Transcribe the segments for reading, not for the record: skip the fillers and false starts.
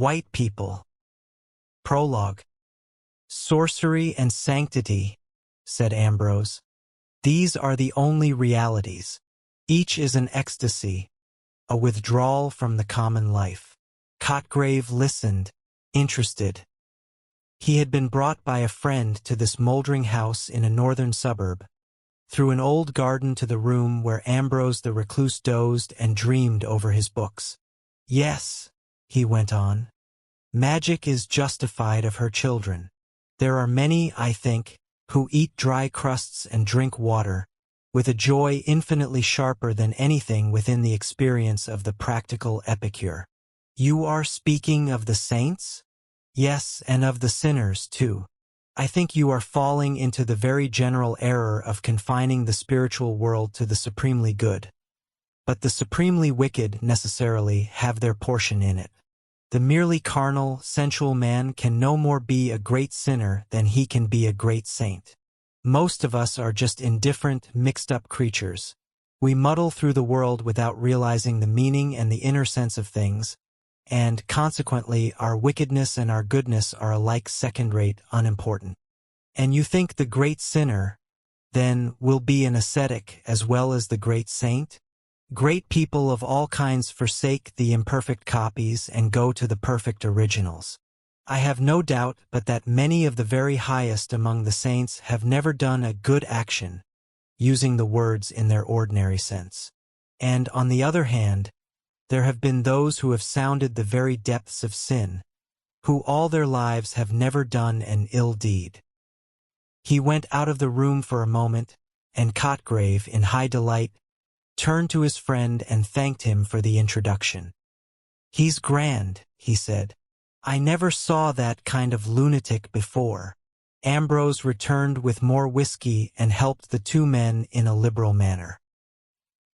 white people. Prologue. Sorcery and sanctity, said Ambrose. These are the only realities. Each is an ecstasy, a withdrawal from the common life. Cotgrave listened, interested. He had been brought by a friend to this moldering house in a northern suburb, through an old garden to the room where Ambrose the recluse dozed and dreamed over his books. Yes, he went on, magic is justified of her children. There are many, I think, who eat dry crusts and drink water, with a joy infinitely sharper than anything within the experience of the practical epicure. You are speaking of the saints? Yes, and of the sinners, too. I think you are falling into the very general error of confining the spiritual world to the supremely good. But the supremely wicked necessarily have their portion in it. The merely carnal, sensual man can no more be a great sinner than he can be a great saint. Most of us are just indifferent, mixed-up creatures. We muddle through the world without realizing the meaning and the inner sense of things, and, consequently, our wickedness and our goodness are alike second-rate, unimportant. And you think the great sinner, then, will be an ascetic as well as the great saint? Great people of all kinds forsake the imperfect copies and go to the perfect originals. I have no doubt but that many of the very highest among the saints have never done a good action, using the words in their ordinary sense. And, on the other hand, there have been those who have sounded the very depths of sin, who all their lives have never done an ill deed. He went out of the room for a moment, and Cotgrave, in high delight, turned to his friend and thanked him for the introduction. He's grand, he said. I never saw that kind of lunatic before. Ambrose returned with more whiskey and helped the two men in a liberal manner.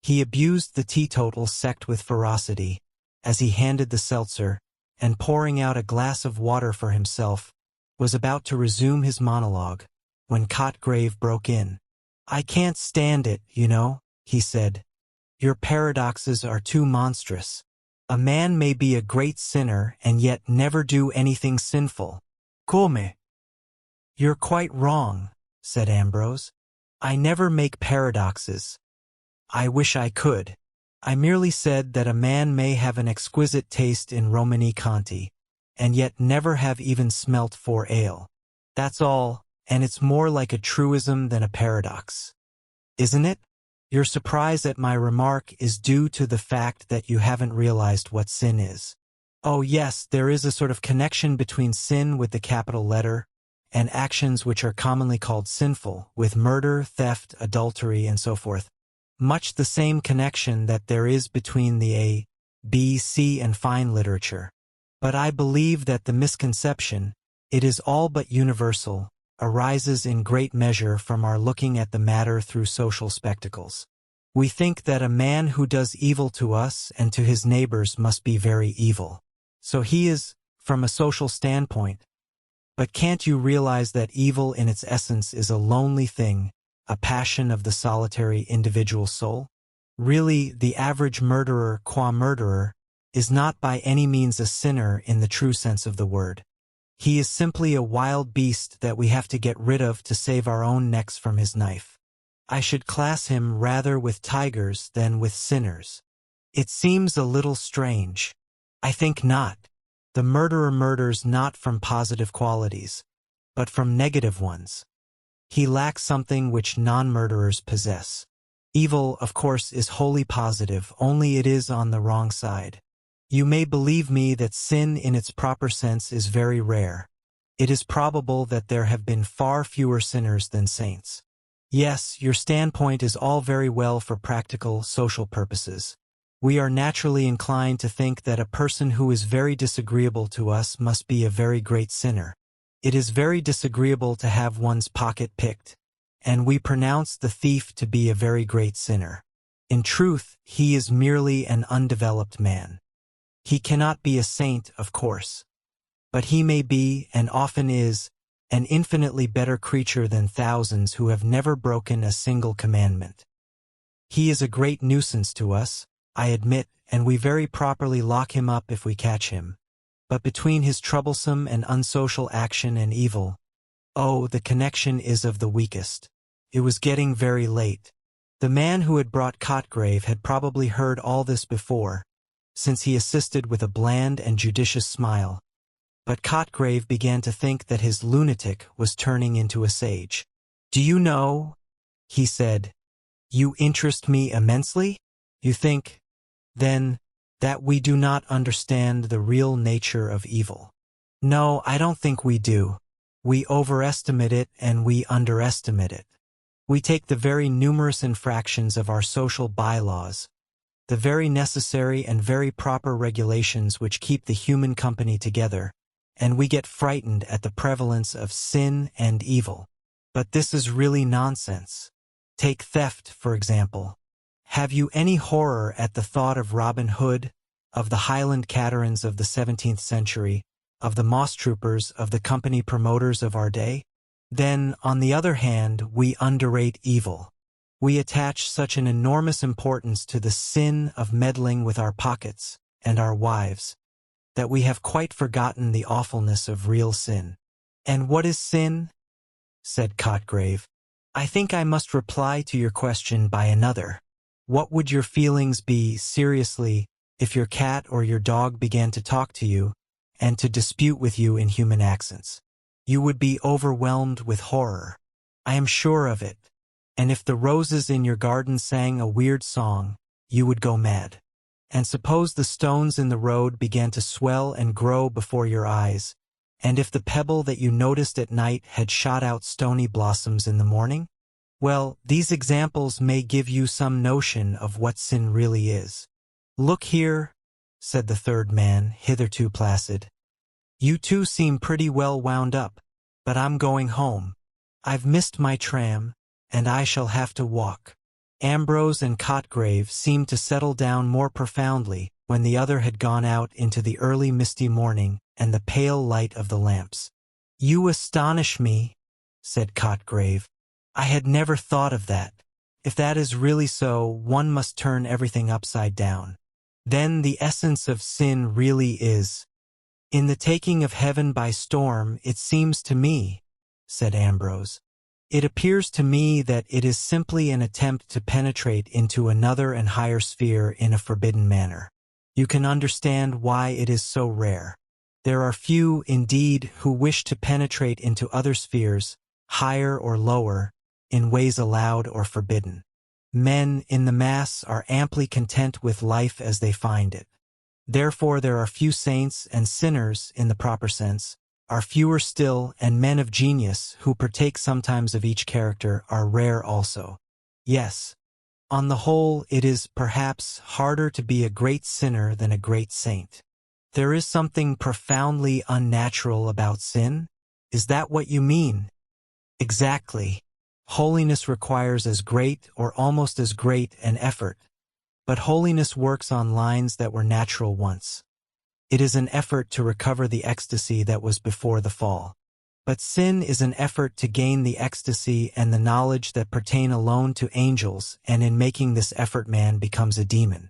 He abused the teetotal sect with ferocity, as he handed the seltzer, and pouring out a glass of water for himself, was about to resume his monologue, when Cotgrave broke in. I can't stand it, you know, he said. Your paradoxes are too monstrous. A man may be a great sinner and yet never do anything sinful. Come? You're quite wrong, said Ambrose. I never make paradoxes. I wish I could. I merely said that a man may have an exquisite taste in Romani Conti, and yet never have even smelt 4 ale. That's all, and it's more like a truism than a paradox. Isn't it? Your surprise at my remark is due to the fact that you haven't realized what sin is. Oh yes, there is a sort of connection between sin with the capital letter and actions which are commonly called sinful, with murder, theft, adultery, and so forth. Much the same connection that there is between the A, B, C, and fine literature. But I believe that the misconception, it is all but universal, arises in great measure from our looking at the matter through social spectacles. We think that a man who does evil to us and to his neighbors must be very evil. So he is, from a social standpoint. But can't you realize that evil in its essence is a lonely thing, a passion of the solitary individual soul? Really, the average murderer qua murderer is not by any means a sinner in the true sense of the word. He is simply a wild beast that we have to get rid of to save our own necks from his knife. I should class him rather with tigers than with sinners. It seems a little strange. I think not. The murderer murders not from positive qualities, but from negative ones. He lacks something which non-murderers possess. Evil, of course, is wholly positive, only it is on the wrong side. You may believe me that sin in its proper sense is very rare. It is probable that there have been far fewer sinners than saints. Yes, your standpoint is all very well for practical, social purposes. We are naturally inclined to think that a person who is very disagreeable to us must be a very great sinner. It is very disagreeable to have one's pocket picked, and we pronounce the thief to be a very great sinner. In truth, he is merely an undeveloped man. He cannot be a saint, of course, but he may be, and often is, an infinitely better creature than thousands who have never broken a single commandment. He is a great nuisance to us, I admit, and we very properly lock him up if we catch him. but between his troublesome and unsocial action and evil, oh, the connection is of the weakest. It was getting very late. The man who had brought Cotgrave had probably heard all this before, since he assisted with a bland and judicious smile. But Cotgrave began to think that his lunatic was turning into a sage. "Do you know," he said, "you interest me immensely? You think, then, that we do not understand the real nature of evil?" "No, I don't think we do. We overestimate it and we underestimate it. We take the very numerous infractions of our social bylaws, the very necessary and very proper regulations which keep the human company together, and we get frightened at the prevalence of sin and evil. But this is really nonsense. Take theft, for example. Have you any horror at the thought of Robin Hood, of the Highland caterans of the 17th century, of the moss troopers, of the company promoters of our day? Then, on the other hand, we underrate evil. We attach such an enormous importance to the sin of meddling with our pockets and our wives, that we have quite forgotten the awfulness of real sin." "And what is sin?" said Cotgrave. "I think I must reply to your question by another. What would your feelings be, seriously, if your cat or your dog began to talk to you, and to dispute with you in human accents? You would be overwhelmed with horror. I am sure of it. And if the roses in your garden sang a weird song, you would go mad. And suppose the stones in the road began to swell and grow before your eyes, and if the pebble that you noticed at night had shot out stony blossoms in the morning? Well, these examples may give you some notion of what sin really is." "Look here," said the third man, hitherto placid. "You two seem pretty well wound up, but I'm going home. I've missed my tram, and I shall have to walk." Ambrose and Cotgrave seemed to settle down more profoundly when the other had gone out into the early misty morning and the pale light of the lamps. "You astonish me," said Cotgrave. "I had never thought of that. If that is really so, one must turn everything upside down. Then the essence of sin really is in the taking of heaven by storm, it seems to me," said Ambrose. "It appears to me that it is simply an attempt to penetrate into another and higher sphere in a forbidden manner. You can understand why it is so rare. There are few, indeed, who wish to penetrate into other spheres, higher or lower, in ways allowed or forbidden. Men, in the mass, are amply content with life as they find it. Therefore there are few saints and sinners, in the proper sense, are fewer still, and men of genius, who partake sometimes of each character, are rare also. Yes, on the whole, it is, perhaps, harder to be a great sinner than a great saint. There is something profoundly unnatural about sin? Is that what you mean?" "Exactly. Holiness requires as great, or almost as great, an effort. But holiness works on lines that were natural once. It is an effort to recover the ecstasy that was before the fall. But sin is an effort to gain the ecstasy and the knowledge that pertain alone to angels, and in making this effort man becomes a demon.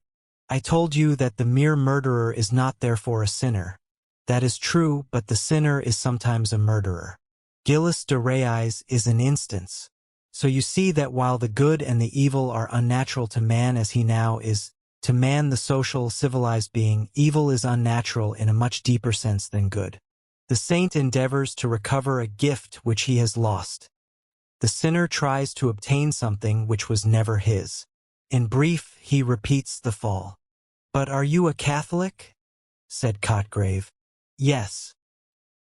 I told you that the mere murderer is not therefore a sinner. That is true, but the sinner is sometimes a murderer. Gilles de Rais is an instance. So you see that while the good and the evil are unnatural to man as he now is, to man the social, civilized being, evil is unnatural in a much deeper sense than good. The saint endeavors to recover a gift which he has lost. The sinner tries to obtain something which was never his. In brief, he repeats the fall. "But are you a Catholic?" said Cotgrave. "Yes.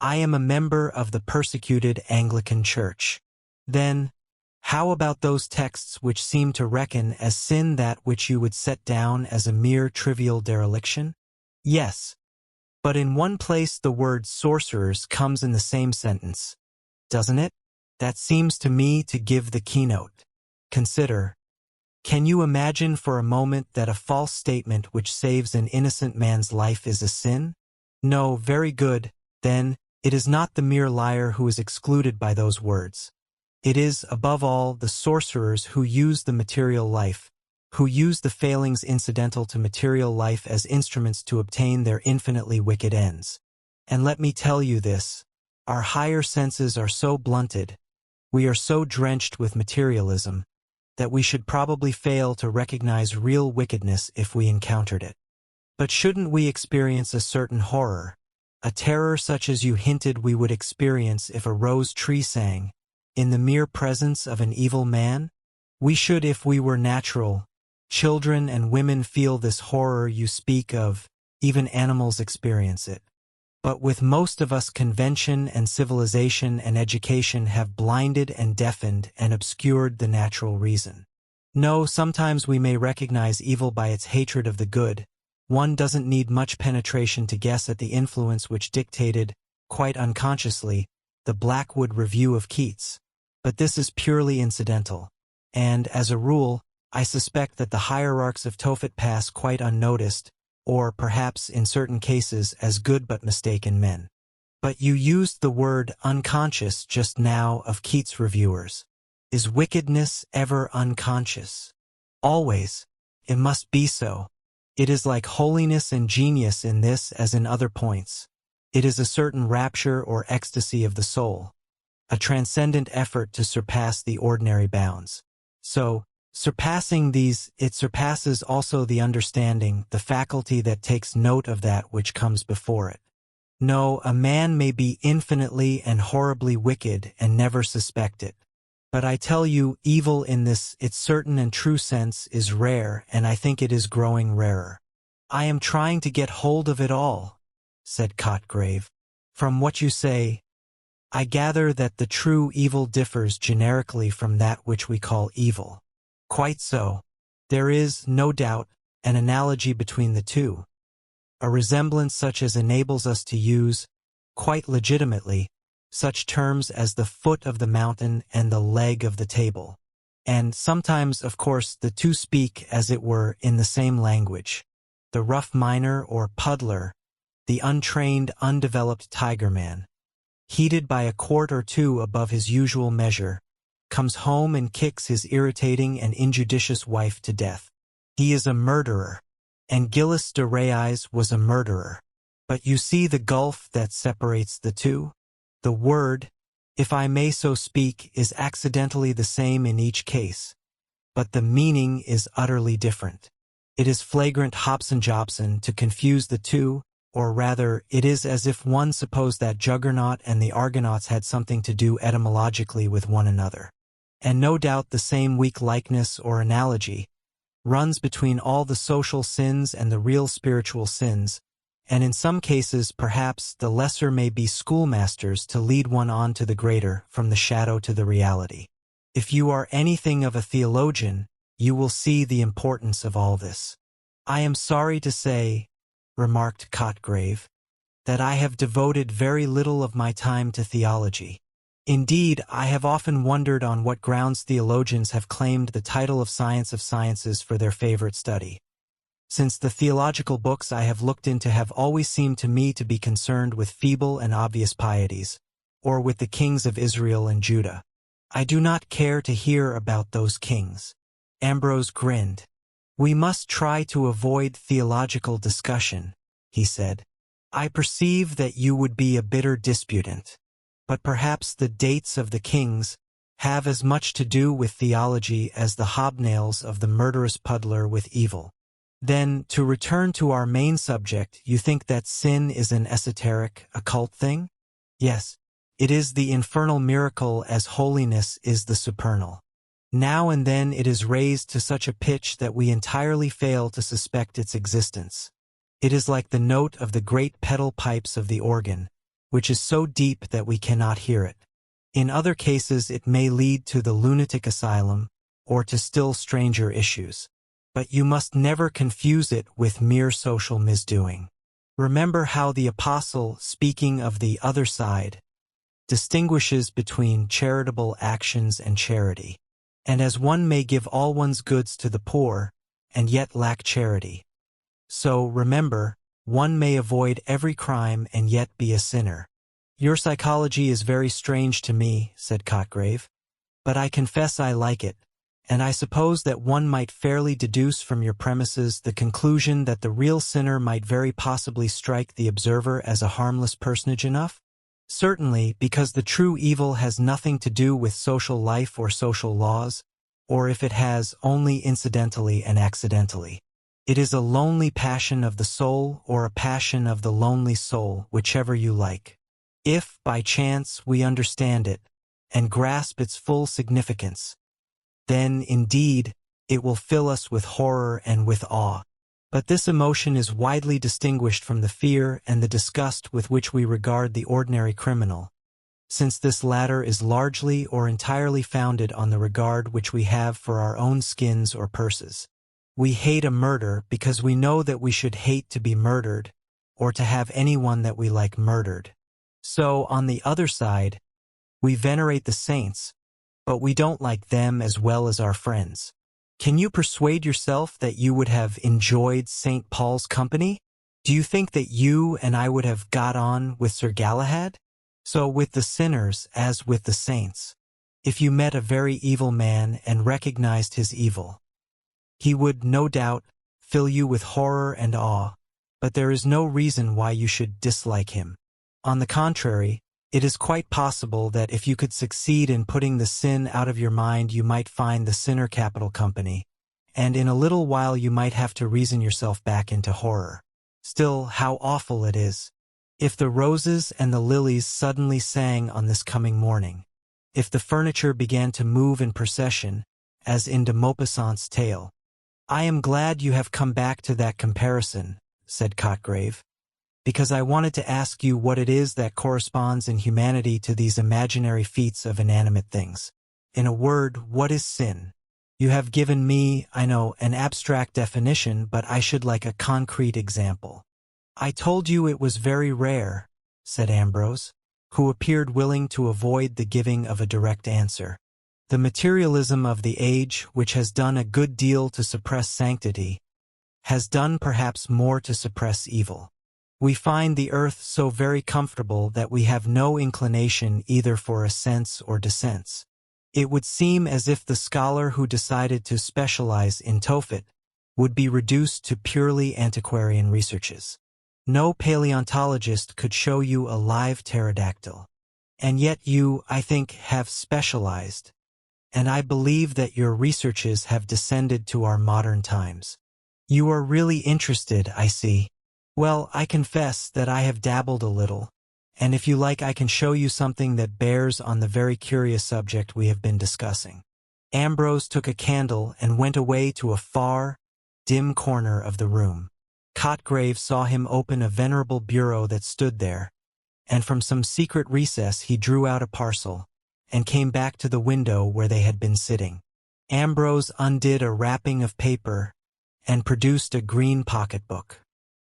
I am a member of the persecuted Anglican Church." "Then, how about those texts which seem to reckon as sin that which you would set down as a mere trivial dereliction?" "Yes. But in one place the word sorcerers comes in the same sentence, doesn't it? That seems to me to give the keynote. Consider. Can you imagine for a moment that a false statement which saves an innocent man's life is a sin? No, very good. Then, it is not the mere liar who is excluded by those words. It is, above all, the sorcerers who use the material life, who use the failings incidental to material life as instruments to obtain their infinitely wicked ends. And let me tell you this, our higher senses are so blunted, we are so drenched with materialism, that we should probably fail to recognize real wickedness if we encountered it. But shouldn't we experience a certain horror, a terror such as you hinted we would experience if a rose tree sang, in the mere presence of an evil man? We should if we were natural. Children and women feel this horror you speak of, even animals experience it. But with most of us, convention and civilization and education have blinded and deafened and obscured the natural reason. No, sometimes we may recognize evil by its hatred of the good. One doesn't need much penetration to guess at the influence which dictated, quite unconsciously, the Blackwood Review of Keats. But this is purely incidental. And, as a rule, I suspect that the hierarchs of Tophet pass quite unnoticed, or perhaps in certain cases as good but mistaken men. But you used the word unconscious just now of Keats' reviewers. Is wickedness ever unconscious? Always. It must be so. It is like holiness and genius in this as in other points. It is a certain rapture or ecstasy of the soul, a transcendent effort to surpass the ordinary bounds. So, surpassing these, it surpasses also the understanding, the faculty that takes note of that which comes before it. No, a man may be infinitely and horribly wicked and never suspect it. But I tell you, evil in this, its certain and true sense, is rare, and I think it is growing rarer. I am trying to get hold of it all, said Cotgrave. From what you say, I gather that the true evil differs generically from that which we call evil. Quite so. There is, no doubt, an analogy between the two, a resemblance such as enables us to use, quite legitimately, such terms as the foot of the mountain and the leg of the table. And sometimes, of course, the two speak, as it were, in the same language. The rough miner or puddler, the untrained, undeveloped tigerman, heated by a quart or two above his usual measure, comes home and kicks his irritating and injudicious wife to death. He is a murderer, and Gilles de Rais was a murderer. But you see the gulf that separates the two? The word, if I may so speak, is accidentally the same in each case, but the meaning is utterly different. It is flagrant Hobson-Jobson to confuse the two, or rather, it is as if one supposed that Juggernaut and the Argonauts had something to do etymologically with one another. And no doubt the same weak likeness or analogy runs between all the social sins and the real spiritual sins, and in some cases, perhaps, the lesser may be schoolmasters to lead one on to the greater, from the shadow to the reality. If you are anything of a theologian, you will see the importance of all this. I am sorry to say, remarked Cotgrave, that I have devoted very little of my time to theology. Indeed, I have often wondered on what grounds theologians have claimed the title of Science of Sciences for their favorite study, since the theological books I have looked into have always seemed to me to be concerned with feeble and obvious pieties, or with the kings of Israel and Judah. I do not care to hear about those kings. Ambrose grinned. We must try to avoid theological discussion, he said. I perceive that you would be a bitter disputant, but perhaps the dates of the kings have as much to do with theology as the hobnails of the murderous puddler with evil. Then, to return to our main subject, you think that sin is an esoteric, occult thing? Yes, it is the infernal miracle as holiness is the supernal. Now and then it is raised to such a pitch that we entirely fail to suspect its existence. It is like the note of the great pedal pipes of the organ, which is so deep that we cannot hear it. In other cases it may lead to the lunatic asylum, or to still stranger issues. But you must never confuse it with mere social misdoing. Remember how the Apostle, speaking of the other side, distinguishes between charitable actions and charity. And as one may give all one's goods to the poor, and yet lack charity, so, remember, one may avoid every crime and yet be a sinner. Your psychology is very strange to me, said Cotgrave, but I confess I like it, and I suppose that one might fairly deduce from your premises the conclusion that the real sinner might very possibly strike the observer as a harmless personage enough? Certainly, because the true evil has nothing to do with social life or social laws, or if it has, only incidentally and accidentally. It is a lonely passion of the soul or a passion of the lonely soul, whichever you like. If, by chance, we understand it, and grasp its full significance, then, indeed, it will fill us with horror and with awe. But this emotion is widely distinguished from the fear and the disgust with which we regard the ordinary criminal, since this latter is largely or entirely founded on the regard which we have for our own skins or purses. We hate a murder because we know that we should hate to be murdered, or to have anyone that we like murdered. So, on the other side, we venerate the saints, but we don't like them as well as our friends. Can you persuade yourself that you would have enjoyed St. Paul's company? Do you think that you and I would have got on with Sir Galahad? So with the sinners as with the saints. If you met a very evil man and recognized his evil, he would, no doubt, fill you with horror and awe, but there is no reason why you should dislike him. On the contrary, it is quite possible that if you could succeed in putting the sin out of your mind, you might find the sinner capital company, and in a little while you might have to reason yourself back into horror. Still, how awful it is. If the roses and the lilies suddenly sang on this coming morning, if the furniture began to move in procession, as in de Maupassant's tale. I am glad you have come back to that comparison, said Cotgrave, because I wanted to ask you what it is that corresponds in humanity to these imaginary feats of inanimate things. In a word, what is sin? You have given me, I know, an abstract definition, but I should like a concrete example. I told you it was very rare, said Ambrose, who appeared willing to avoid the giving of a direct answer. The materialism of the age, which has done a good deal to suppress sanctity, has done perhaps more to suppress evil. We find the earth so very comfortable that we have no inclination either for ascents or descents. It would seem as if the scholar who decided to specialize in Tophet would be reduced to purely antiquarian researches. No paleontologist could show you a live pterodactyl. And yet you, I think, have specialized, and I believe that your researches have descended to our modern times. You are really interested, I see. Well, I confess that I have dabbled a little, and if you like I can show you something that bears on the very curious subject we have been discussing. Ambrose took a candle and went away to a far, dim corner of the room. Cotgrave saw him open a venerable bureau that stood there, and from some secret recess he drew out a parcel, and came back to the window where they had been sitting. Ambrose undid a wrapping of paper and produced a green pocketbook.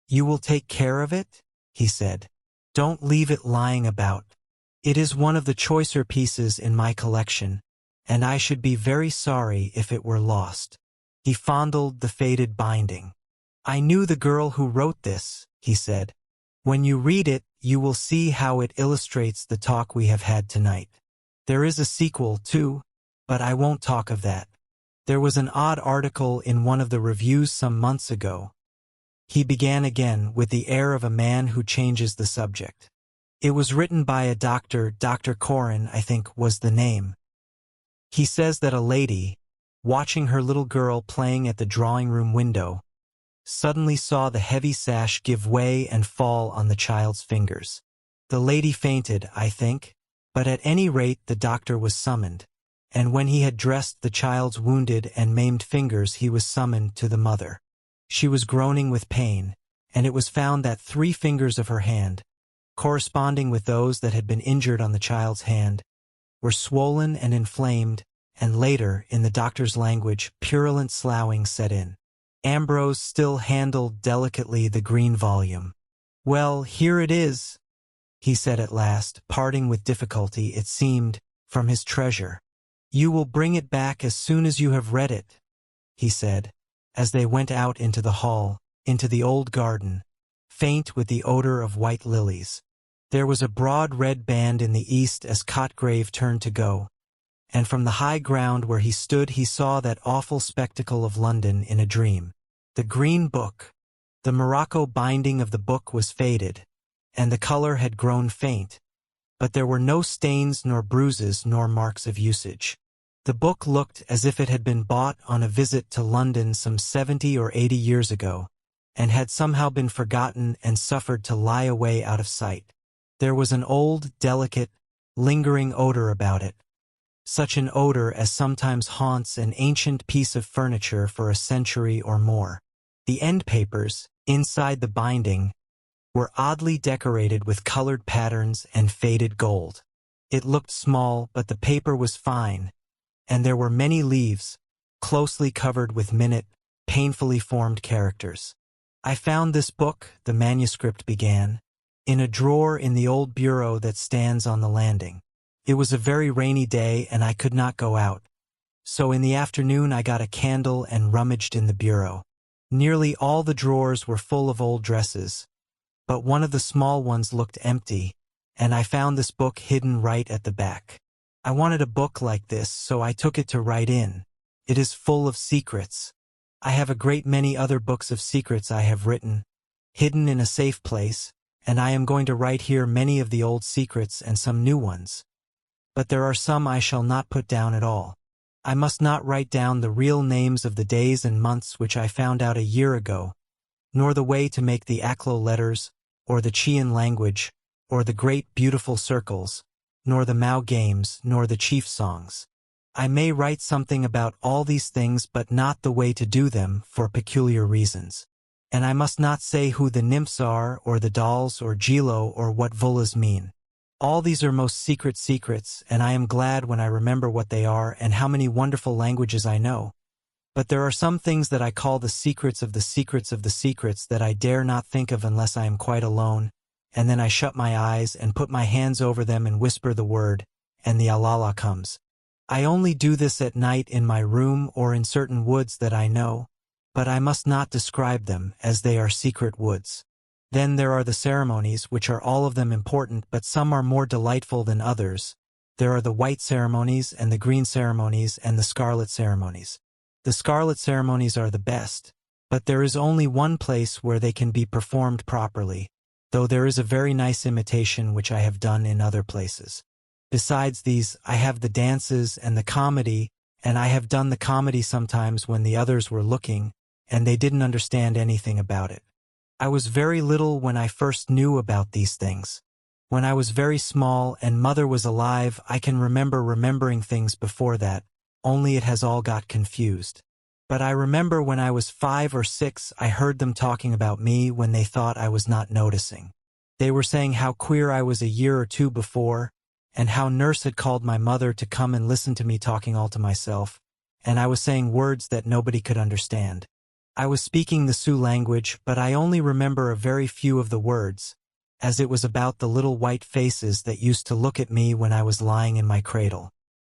"You will take care of it?" he said. "Don't leave it lying about. It is one of the choicer pieces in my collection, and I should be very sorry if it were lost." He fondled the faded binding. "I knew the girl who wrote this," he said. "When you read it, you will see how it illustrates the talk we have had tonight. There is a sequel, too, but I won't talk of that. There was an odd article in one of the reviews some months ago." He began again with the air of a man who changes the subject. "It was written by a doctor, Dr. Corin, I think, was the name. He says that a lady, watching her little girl playing at the drawing-room window, suddenly saw the heavy sash give way and fall on the child's fingers. The lady fainted, I think, but at any rate the doctor was summoned, and when he had dressed the child's wounded and maimed fingers he was summoned to the mother. She was groaning with pain, and it was found that 3 fingers of her hand, corresponding with those that had been injured on the child's hand, were swollen and inflamed, and later, in the doctor's language, purulent sloughing set in. Ambrose still handled delicately the green volume. "Well, here it is," he said at last, parting with difficulty, it seemed, from his treasure. "You will bring it back as soon as you have read it," he said, as they went out into the hall, into the old garden, faint with the odor of white lilies. There was a broad red band in the east as Cotgrave turned to go, and from the high ground where he stood he saw that awful spectacle of London in a dream. The green book. The morocco binding of the book was faded, and the color had grown faint, but there were no stains nor bruises nor marks of usage. The book looked as if it had been bought on a visit to London some 70 or 80 years ago, and had somehow been forgotten and suffered to lie away out of sight. There was an old, delicate, lingering odor about it, such an odor as sometimes haunts an ancient piece of furniture for a century or more. The end papers, inside the binding, were oddly decorated with colored patterns and faded gold. It looked small, but the paper was fine, and there were many leaves, closely covered with minute, painfully formed characters. I found this book, the manuscript began, in a drawer in the old bureau that stands on the landing. It was a very rainy day and I could not go out, so in the afternoon I got a candle and rummaged in the bureau. Nearly all the drawers were full of old dresses, but one of the small ones looked empty, and I found this book hidden right at the back. I wanted a book like this, so I took it to write in. It is full of secrets. I have a great many other books of secrets I have written, hidden in a safe place, and I am going to write here many of the old secrets and some new ones. But there are some I shall not put down at all. I must not write down the real names of the days and months which I found out a year ago, nor the way to make the Aklo letters, or the Chian language, or the great beautiful circles, nor the Mao games, nor the chief songs. I may write something about all these things but not the way to do them for peculiar reasons. And I must not say who the nymphs are, or the dolls, or Gilo, or what vullas mean. All these are most secret secrets, and I am glad when I remember what they are and how many wonderful languages I know. But there are some things that I call the secrets of the secrets of the secrets that I dare not think of unless I am quite alone, and then I shut my eyes and put my hands over them and whisper the word, and the alala comes. I only do this at night in my room or in certain woods that I know, but I must not describe them, as they are secret woods. Then there are the ceremonies, which are all of them important, but some are more delightful than others. There are the white ceremonies and the green ceremonies and the scarlet ceremonies. The scarlet ceremonies are the best, but there is only one place where they can be performed properly, though there is a very nice imitation which I have done in other places. Besides these, I have the dances and the comedy, and I have done the comedy sometimes when the others were looking, and they didn't understand anything about it. I was very little when I first knew about these things. When I was very small and mother was alive, I can remember remembering things before that, only it has all got confused. But I remember when I was 5 or 6 I heard them talking about me when they thought I was not noticing. They were saying how queer I was a year or 2 before, and how nurse had called my mother to come and listen to me talking all to myself, and I was saying words that nobody could understand. I was speaking the Sioux language, but I only remember a very few of the words, as it was about the little white faces that used to look at me when I was lying in my cradle.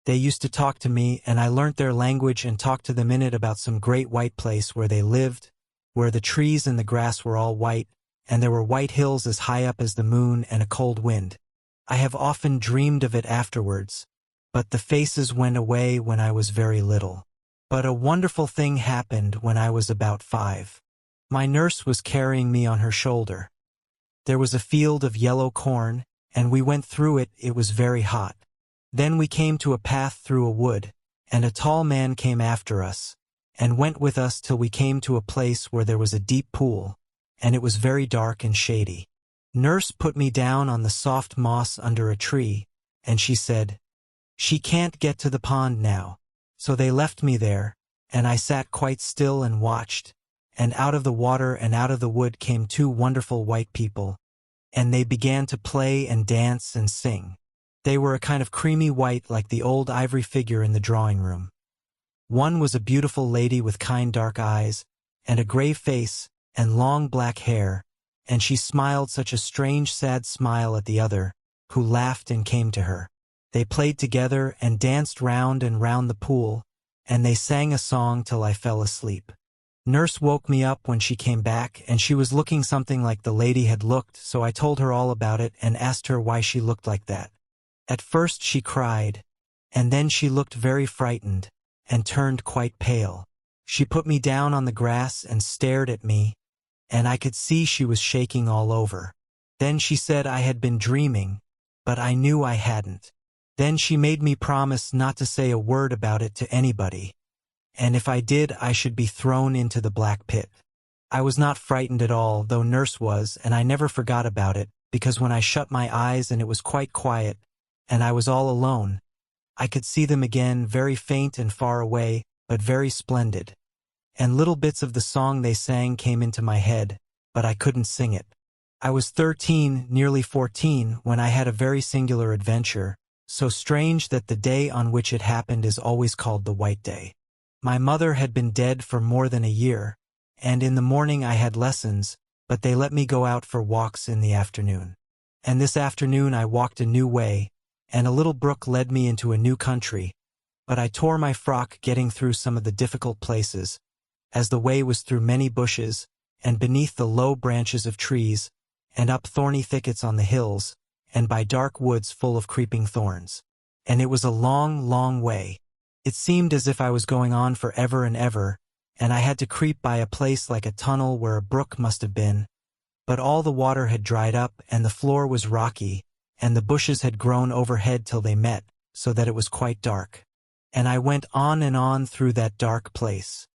They used to talk to me, and I learnt their language and talked to them in it about some great white place where they lived, where the trees and the grass were all white, and there were white hills as high up as the moon and a cold wind. I have often dreamed of it afterwards, but the faces went away when I was very little. But a wonderful thing happened when I was about 5. My nurse was carrying me on her shoulder. There was a field of yellow corn, and we went through it. It was very hot. Then we came to a path through a wood, and a tall man came after us, and went with us till we came to a place where there was a deep pool, and it was very dark and shady. Nurse put me down on the soft moss under a tree, and she said, "She can't get to the pond now." So they left me there, and I sat quite still and watched, and out of the water and out of the wood came 2 wonderful white people, and they began to play and dance and sing. They were a kind of creamy white like the old ivory figure in the drawing room. One was a beautiful lady with kind dark eyes, and a grave face, and long black hair, and she smiled such a strange sad smile at the other, who laughed and came to her. They played together and danced round and round the pool, and they sang a song till I fell asleep. Nurse woke me up when she came back, and she was looking something like the lady had looked, so I told her all about it and asked her why she looked like that. At first she cried, And then she looked very frightened, and turned quite pale. She put me down on the grass and stared at me, and I could see she was shaking all over. Then she said I had been dreaming, but I knew I hadn't. Then she made me promise not to say a word about it to anybody, and if I did I should be thrown into the black pit. I was not frightened at all, though Nurse was, and I never forgot about it, because when I shut my eyes and it was quite quiet, and I was all alone, I could see them again, very faint and far away, but very splendid. And little bits of the song they sang came into my head, but I couldn't sing it. I was 13, nearly 14, when I had a very singular adventure, so strange that the day on which it happened is always called the White Day. My mother had been dead for more than a year, and in the morning I had lessons, but they let me go out for walks in the afternoon. And this afternoon I walked a new way, and a little brook led me into a new country, but I tore my frock getting through some of the difficult places, as the way was through many bushes, and beneath the low branches of trees, and up thorny thickets on the hills, and by dark woods full of creeping thorns. And it was a long, long way. It seemed as if I was going on for ever and ever, and I had to creep by a place like a tunnel where a brook must have been, but all the water had dried up, and the floor was rocky, and the bushes had grown overhead till they met, so that it was quite dark. And I went on through that dark place.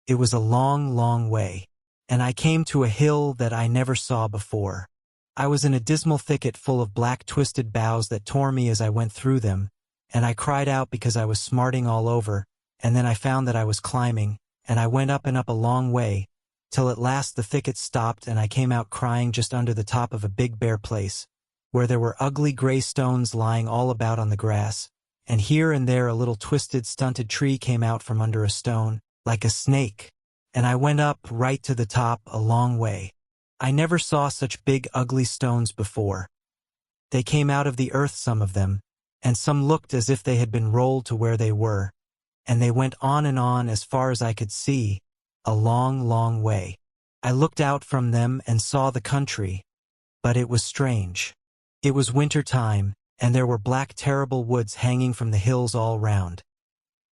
It was a long, long way, and I came to a hill that I never saw before. I was in a dismal thicket full of black twisted boughs that tore me as I went through them, and I cried out because I was smarting all over, and then I found that I was climbing, and I went up and up a long way, till at last the thicket stopped and I came out crying just under the top of a big bare place, where there were ugly gray stones lying all about on the grass, and here and there a little twisted, stunted tree came out from under a stone, like a snake, and I went up right to the top a long way. I never saw such big, ugly stones before. They came out of the earth, some of them, and some looked as if they had been rolled to where they were, and they went on as far as I could see, a long, long way. I looked out from them and saw the country, but it was strange. It was winter time, and there were black, terrible woods hanging from the hills all round.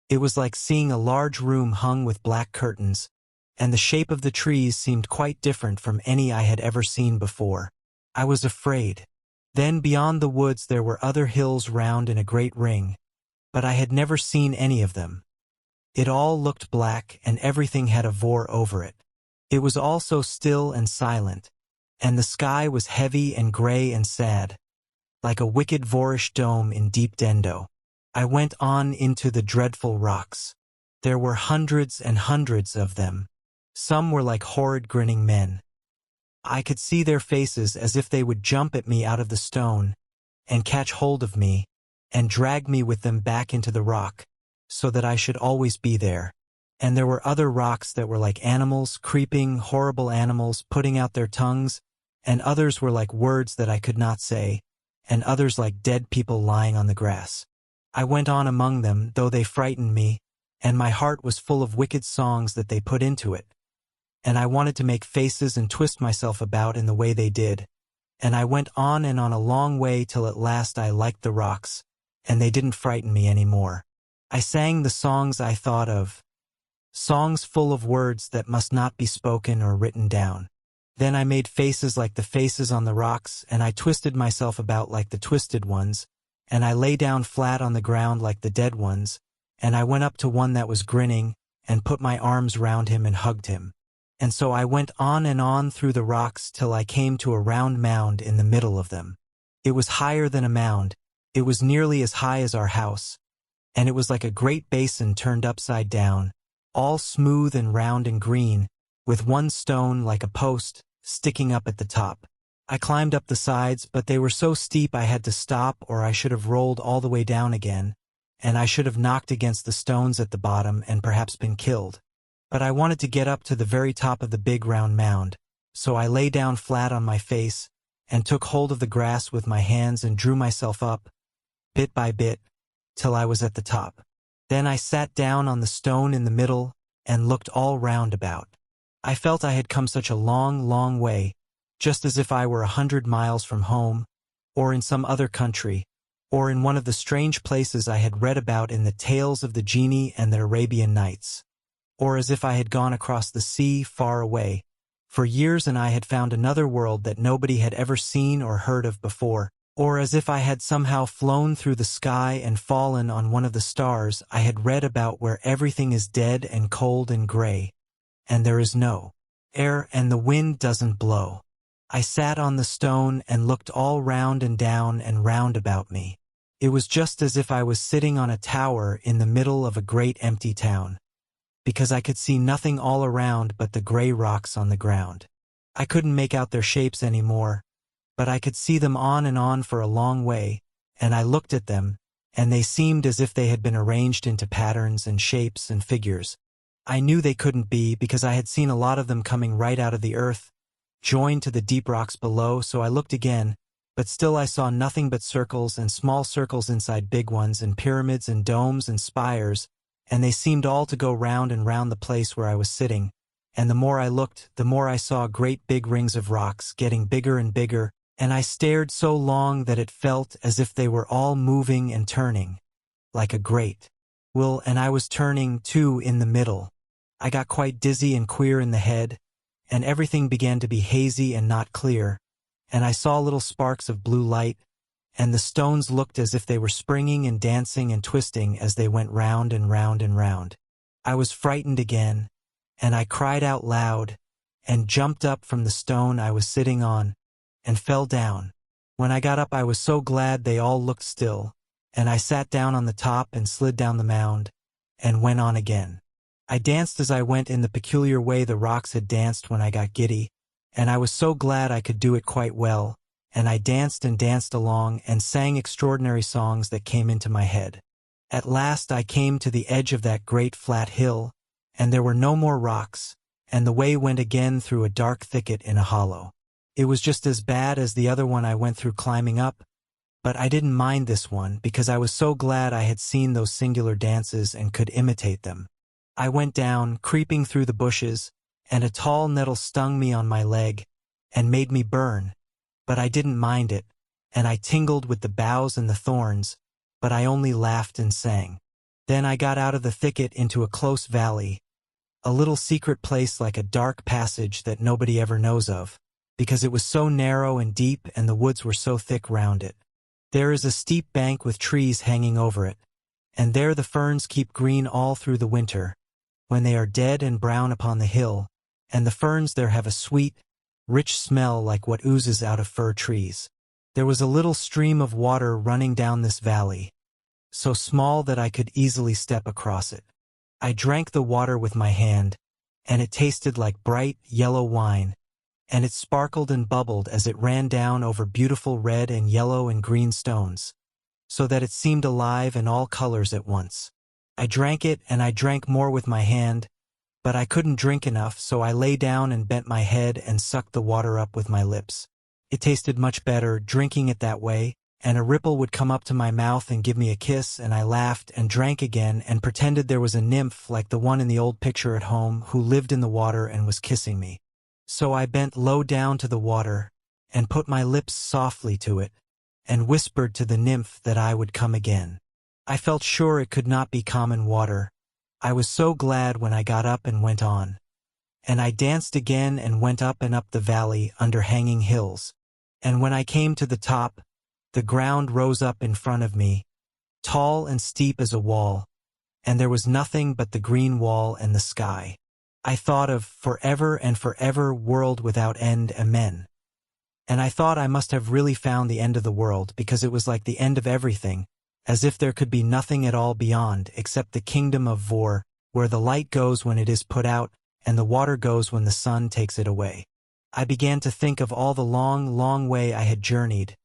It was like seeing a large room hung with black curtains, and the shape of the trees seemed quite different from any I had ever seen before. I was afraid. Then beyond the woods there were other hills round in a great ring, but I had never seen any of them. It all looked black, and everything had a vor over it. It was all so still and silent, and the sky was heavy and gray and sad, like a wicked voorish dome in deep Dendo. I went on into the dreadful rocks. There were hundreds and hundreds of them. Some were like horrid grinning men. I could see their faces as if they would jump at me out of the stone, and catch hold of me, and drag me with them back into the rock, so that I should always be there. And there were other rocks that were like animals, creeping, horrible animals, putting out their tongues, and others were like words that I could not say, and others like dead people lying on the grass. I went on among them, though they frightened me, and my heart was full of wicked songs that they put into it. And I wanted to make faces and twist myself about in the way they did, and I went on and on a long way till at last I liked the rocks, and they didn't frighten me any more. I sang the songs I thought of, songs full of words that must not be spoken or written down. Then I made faces like the faces on the rocks, and I twisted myself about like the twisted ones, and I lay down flat on the ground like the dead ones, and I went up to one that was grinning, and put my arms round him and hugged him. And so I went on through the rocks till I came to a round mound in the middle of them. It was higher than a mound, it was nearly as high as our house, and it was like a great basin turned upside down, all smooth and round and green, with one stone like a post sticking up at the top. I climbed up the sides, but they were so steep I had to stop, or I should have rolled all the way down again, and I should have knocked against the stones at the bottom and perhaps been killed. But I wanted to get up to the very top of the big round mound, so I lay down flat on my face, and took hold of the grass with my hands and drew myself up, bit by bit, till I was at the top. Then I sat down on the stone in the middle, and looked all round about. I felt I had come such a long, long way, just as if I were 100 miles from home, or in some other country, or in one of the strange places I had read about in the tales of the genie and the Arabian Nights, or as if I had gone across the sea far away, for years and I had found another world that nobody had ever seen or heard of before, or as if I had somehow flown through the sky and fallen on one of the stars I had read about where everything is dead and cold and gray, and there is no air and the wind doesn't blow. I sat on the stone and looked all round and down and round about me. It was just as if I was sitting on a tower in the middle of a great empty town, because I could see nothing all around but the gray rocks on the ground. I couldn't make out their shapes anymore, but I could see them on and on for a long way, and I looked at them, and they seemed as if they had been arranged into patterns and shapes and figures. I knew they couldn't be because I had seen a lot of them coming right out of the earth, joined to the deep rocks below, so I looked again, but still I saw nothing but circles and small circles inside big ones and pyramids and domes and spires, and they seemed all to go round and round the place where I was sitting, and the more I looked, the more I saw great big rings of rocks getting bigger and bigger, and I stared so long that it felt as if they were all moving and turning, like a great wheel, and I was turning, too, in the middle. I got quite dizzy and queer in the head, and everything began to be hazy and not clear, and I saw little sparks of blue light, and the stones looked as if they were springing and dancing and twisting as they went round and round and round. I was frightened again, and I cried out loud, and jumped up from the stone I was sitting on, and fell down. When I got up I was so glad they all looked still, and I sat down on the top and slid down the mound, and went on again. I danced as I went in the peculiar way the rocks had danced when I got giddy, and I was so glad I could do it quite well, and I danced and danced along and sang extraordinary songs that came into my head. At last I came to the edge of that great flat hill, and there were no more rocks, and the way went again through a dark thicket in a hollow. It was just as bad as the other one I went through climbing up, but I didn't mind this one because I was so glad I had seen those singular dances and could imitate them. I went down, creeping through the bushes, and a tall nettle stung me on my leg and made me burn, but I didn't mind it, and I tingled with the boughs and the thorns, but I only laughed and sang. Then I got out of the thicket into a close valley, a little secret place like a dark passage that nobody ever knows of, because it was so narrow and deep and the woods were so thick round it. There is a steep bank with trees hanging over it, and there the ferns keep green all through the winter, when they are dead and brown upon the hill, and the ferns there have a sweet, rich smell like what oozes out of fir trees. There was a little stream of water running down this valley, so small that I could easily step across it. I drank the water with my hand, and it tasted like bright, yellow wine, and it sparkled and bubbled as it ran down over beautiful red and yellow and green stones, so that it seemed alive in all colors at once. I drank it, and I drank more with my hand, but I couldn't drink enough, so I lay down and bent my head and sucked the water up with my lips. It tasted much better, drinking it that way, and a ripple would come up to my mouth and give me a kiss, and I laughed and drank again and pretended there was a nymph like the one in the old picture at home who lived in the water and was kissing me. So I bent low down to the water, and put my lips softly to it, and whispered to the nymph that I would come again. I felt sure it could not be common water. I was so glad when I got up and went on. And I danced again and went up and up the valley under hanging hills. And when I came to the top, the ground rose up in front of me, tall and steep as a wall, and there was nothing but the green wall and the sky. I thought of forever and forever world without end, amen. And I thought I must have really found the end of the world because it was like the end of everything, as if there could be nothing at all beyond except the kingdom of Vor, where the light goes when it is put out, and the water goes when the sun takes it away. I began to think of all the long, long way I had journeyed,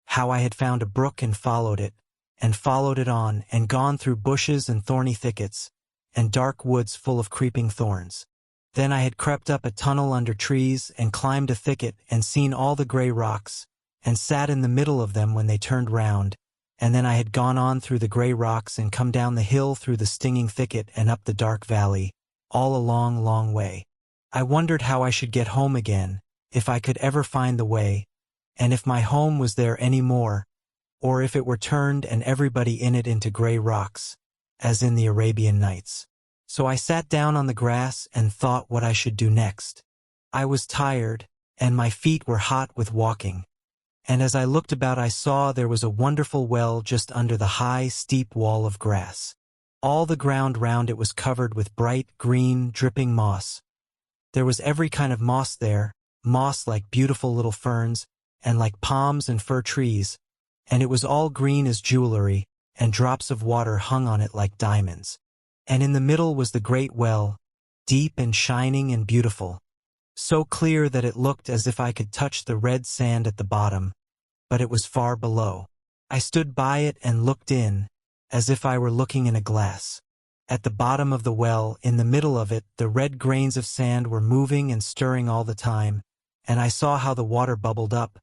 how I had found a brook and followed it on, and gone through bushes and thorny thickets, and dark woods full of creeping thorns. Then I had crept up a tunnel under trees and climbed a thicket and seen all the gray rocks, and sat in the middle of them when they turned round, and then I had gone on through the gray rocks and come down the hill through the stinging thicket and up the dark valley, all a long, long way. I wondered how I should get home again, if I could ever find the way, and if my home was there any more, or if it were turned and everybody in it into gray rocks, as in the Arabian Nights. So I sat down on the grass and thought what I should do next. I was tired, and my feet were hot with walking. And as I looked about I saw there was a wonderful well just under the high, steep wall of grass. All the ground round it was covered with bright, green, dripping moss. There was every kind of moss there, moss like beautiful little ferns, and like palms and fir trees, and it was all green as jewelry, and drops of water hung on it like diamonds. And in the middle was the great well, deep and shining and beautiful, so clear that it looked as if I could touch the red sand at the bottom, but it was far below. I stood by it and looked in, as if I were looking in a glass. At the bottom of the well, in the middle of it, the red grains of sand were moving and stirring all the time, and I saw how the water bubbled up,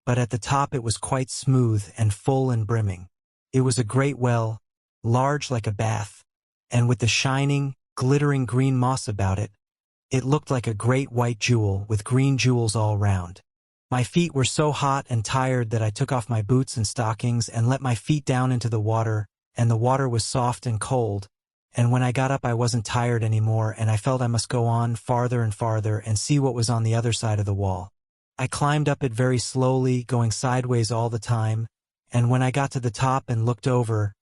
but at the top it was quite smooth and full and brimming. It was a great well, large like a bath, and with the shining, glittering green moss about it, it looked like a great white jewel with green jewels all round. My feet were so hot and tired that I took off my boots and stockings and let my feet down into the water, and the water was soft and cold, and when I got up I wasn't tired anymore, and I felt I must go on farther and farther and see what was on the other side of the wall. I climbed up it very slowly, going sideways all the time, and when I got to the top and looked over,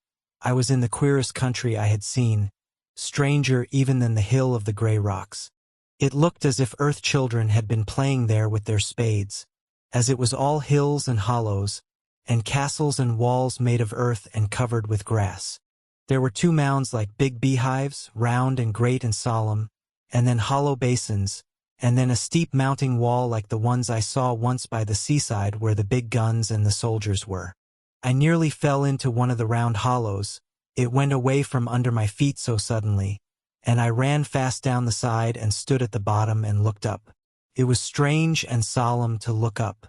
I was in the queerest country I had seen, stranger even than the hill of the gray rocks. It looked as if earth children had been playing there with their spades, as it was all hills and hollows, and castles and walls made of earth and covered with grass. There were 2 mounds like big beehives, round and great and solemn, and then hollow basins, and then a steep mounting wall like the ones I saw once by the seaside where the big guns and the soldiers were. I nearly fell into one of the round hollows. It went away from under my feet so suddenly, and I ran fast down the side and stood at the bottom and looked up. It was strange and solemn to look up.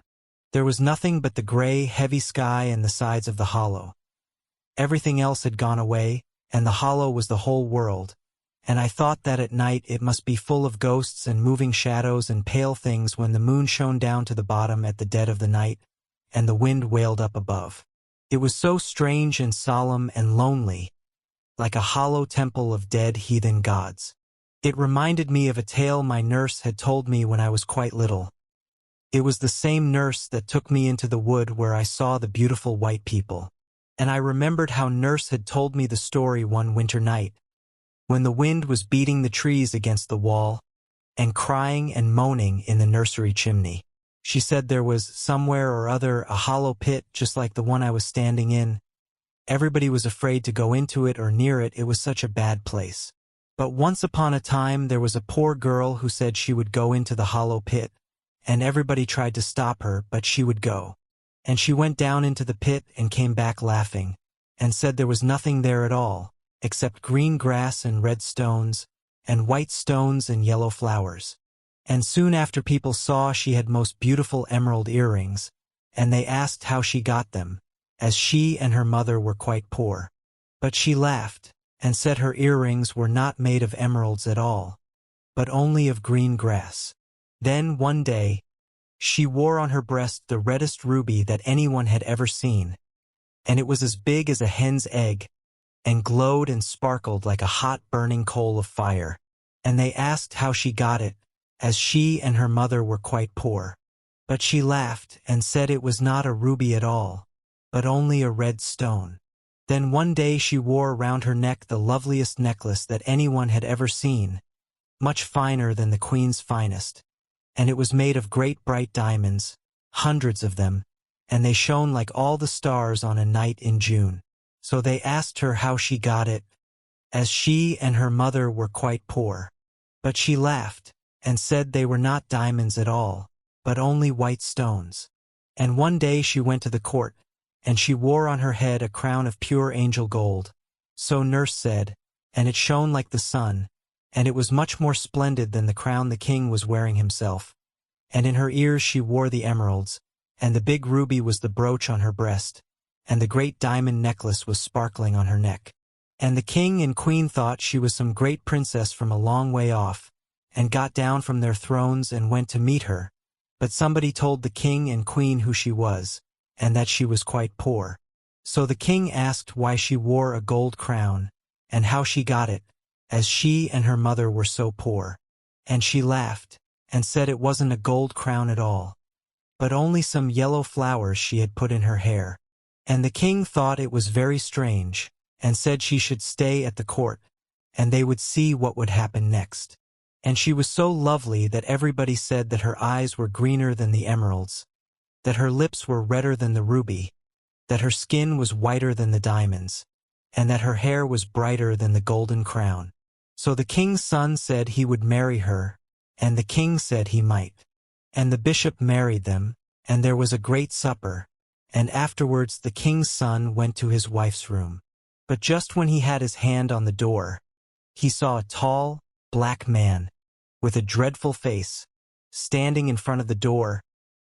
There was nothing but the gray, heavy sky and the sides of the hollow. Everything else had gone away, and the hollow was the whole world, and I thought that at night it must be full of ghosts and moving shadows and pale things when the moon shone down to the bottom at the dead of the night, and the wind wailed up above. It was so strange and solemn and lonely, like a hollow temple of dead heathen gods. It reminded me of a tale my nurse had told me when I was quite little. It was the same nurse that took me into the wood where I saw the beautiful white people. And I remembered how nurse had told me the story one winter night, when the wind was beating the trees against the wall, and crying and moaning in the nursery chimney. She said there was, somewhere or other, a hollow pit just like the one I was standing in. Everybody was afraid to go into it or near it, it was such a bad place. But once upon a time there was a poor girl who said she would go into the hollow pit, and everybody tried to stop her, but she would go. And she went down into the pit and came back laughing, and said there was nothing there at all, except green grass and red stones, and white stones and yellow flowers. And soon after people saw she had most beautiful emerald earrings, and they asked how she got them, as she and her mother were quite poor. But she laughed, and said her earrings were not made of emeralds at all, but only of green grass. Then, one day, she wore on her breast the reddest ruby that anyone had ever seen, and it was as big as a hen's egg, and glowed and sparkled like a hot burning coal of fire. And they asked how she got it, as she and her mother were quite poor. But she laughed and said it was not a ruby at all, but only a red stone. Then one day she wore round her neck the loveliest necklace that anyone had ever seen, much finer than the queen's finest, and it was made of great bright diamonds, hundreds of them, and they shone like all the stars on a night in June. So they asked her how she got it, as she and her mother were quite poor. But she laughed, and said they were not diamonds at all, but only white stones. And one day she went to the court, and she wore on her head a crown of pure angel gold. So nurse said, and it shone like the sun, and it was much more splendid than the crown the king was wearing himself. And in her ears she wore the emeralds, and the big ruby was the brooch on her breast, and the great diamond necklace was sparkling on her neck. And the king and queen thought she was some great princess from a long way off, and got down from their thrones and went to meet her. But somebody told the king and queen who she was, and that she was quite poor. So the king asked why she wore a gold crown, and how she got it, as she and her mother were so poor. And she laughed, and said it wasn't a gold crown at all, but only some yellow flowers she had put in her hair. And the king thought it was very strange, and said she should stay at the court, and they would see what would happen next. And she was so lovely that everybody said that her eyes were greener than the emeralds, that her lips were redder than the ruby, that her skin was whiter than the diamonds, and that her hair was brighter than the golden crown. So the king's son said he would marry her, and the king said he might. And the bishop married them, and there was a great supper, and afterwards the king's son went to his wife's room. But just when he had his hand on the door, he saw a tall, black man, with a dreadful face, standing in front of the door,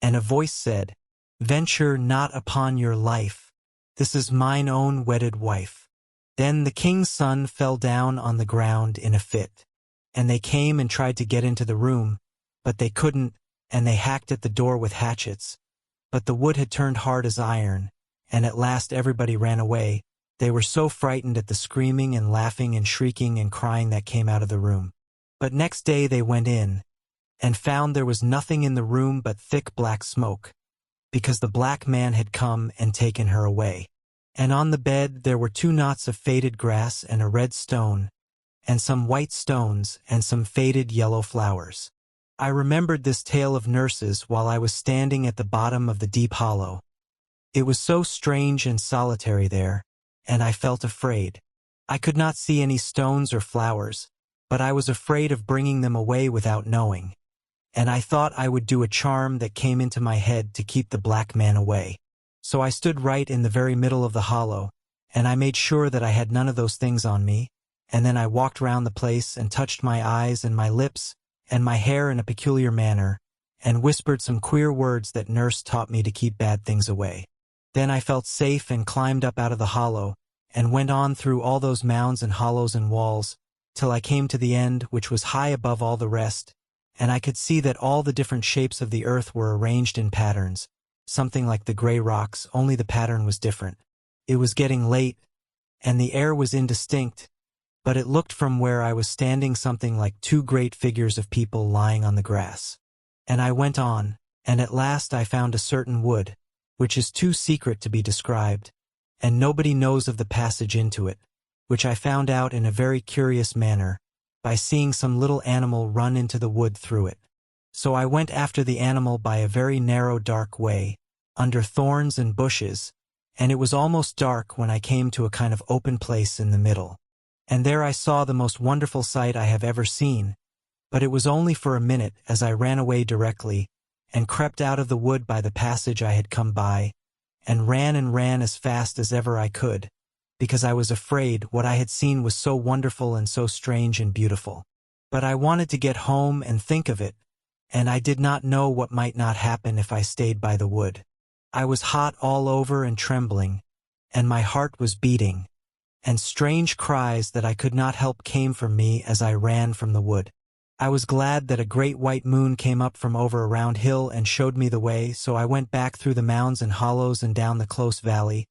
and a voice said, "Venture not upon your life. This is mine own wedded wife." Then the king's son fell down on the ground in a fit, and they came and tried to get into the room, but they couldn't, and they hacked at the door with hatchets. But the wood had turned hard as iron, and at last everybody ran away. They were so frightened at the screaming and laughing and shrieking and crying that came out of the room. But next day they went in, and found there was nothing in the room but thick black smoke, because the black man had come and taken her away. And on the bed there were 2 knots of faded grass and a red stone, and some white stones and some faded yellow flowers. I remembered this tale of nurses while I was standing at the bottom of the deep hollow. It was so strange and solitary there, and I felt afraid. I could not see any stones or flowers, but I was afraid of bringing them away without knowing, and I thought I would do a charm that came into my head to keep the black man away. So I stood right in the very middle of the hollow, and I made sure that I had none of those things on me, and then I walked round the place and touched my eyes and my lips and my hair in a peculiar manner, and whispered some queer words that nurse taught me to keep bad things away. Then I felt safe and climbed up out of the hollow, and went on through all those mounds and hollows and walls, till I came to the end, which was high above all the rest, and I could see that all the different shapes of the earth were arranged in patterns, something like the gray rocks, only the pattern was different. It was getting late, and the air was indistinct, but it looked from where I was standing something like 2 great figures of people lying on the grass. And I went on, and at last I found a certain wood, which is too secret to be described, and nobody knows of the passage into it, which I found out in a very curious manner, by seeing some little animal run into the wood through it. So I went after the animal by a very narrow dark way, under thorns and bushes, and it was almost dark when I came to a kind of open place in the middle. And there I saw the most wonderful sight I have ever seen, but it was only for a minute, as I ran away directly, and crept out of the wood by the passage I had come by, and ran as fast as ever I could, because I was afraid what I had seen was so wonderful and so strange and beautiful. But I wanted to get home and think of it, and I did not know what might not happen if I stayed by the wood. I was hot all over and trembling, and my heart was beating, and strange cries that I could not help came from me as I ran from the wood. I was glad that a great white moon came up from over a round hill and showed me the way, so I went back through the mounds and hollows and down the close valley,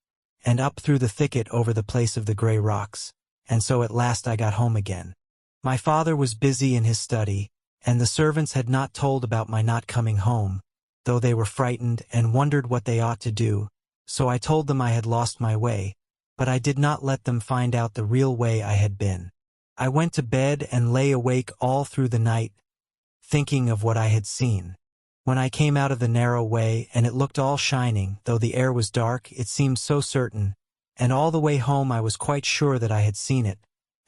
and up through the thicket over the place of the gray rocks, and so at last I got home again. My father was busy in his study, and the servants had not told about my not coming home, though they were frightened and wondered what they ought to do, so I told them I had lost my way, but I did not let them find out the real way I had been. I went to bed and lay awake all through the night, thinking of what I had seen. When I came out of the narrow way, and it looked all shining, though the air was dark, it seemed so certain, and all the way home I was quite sure that I had seen it,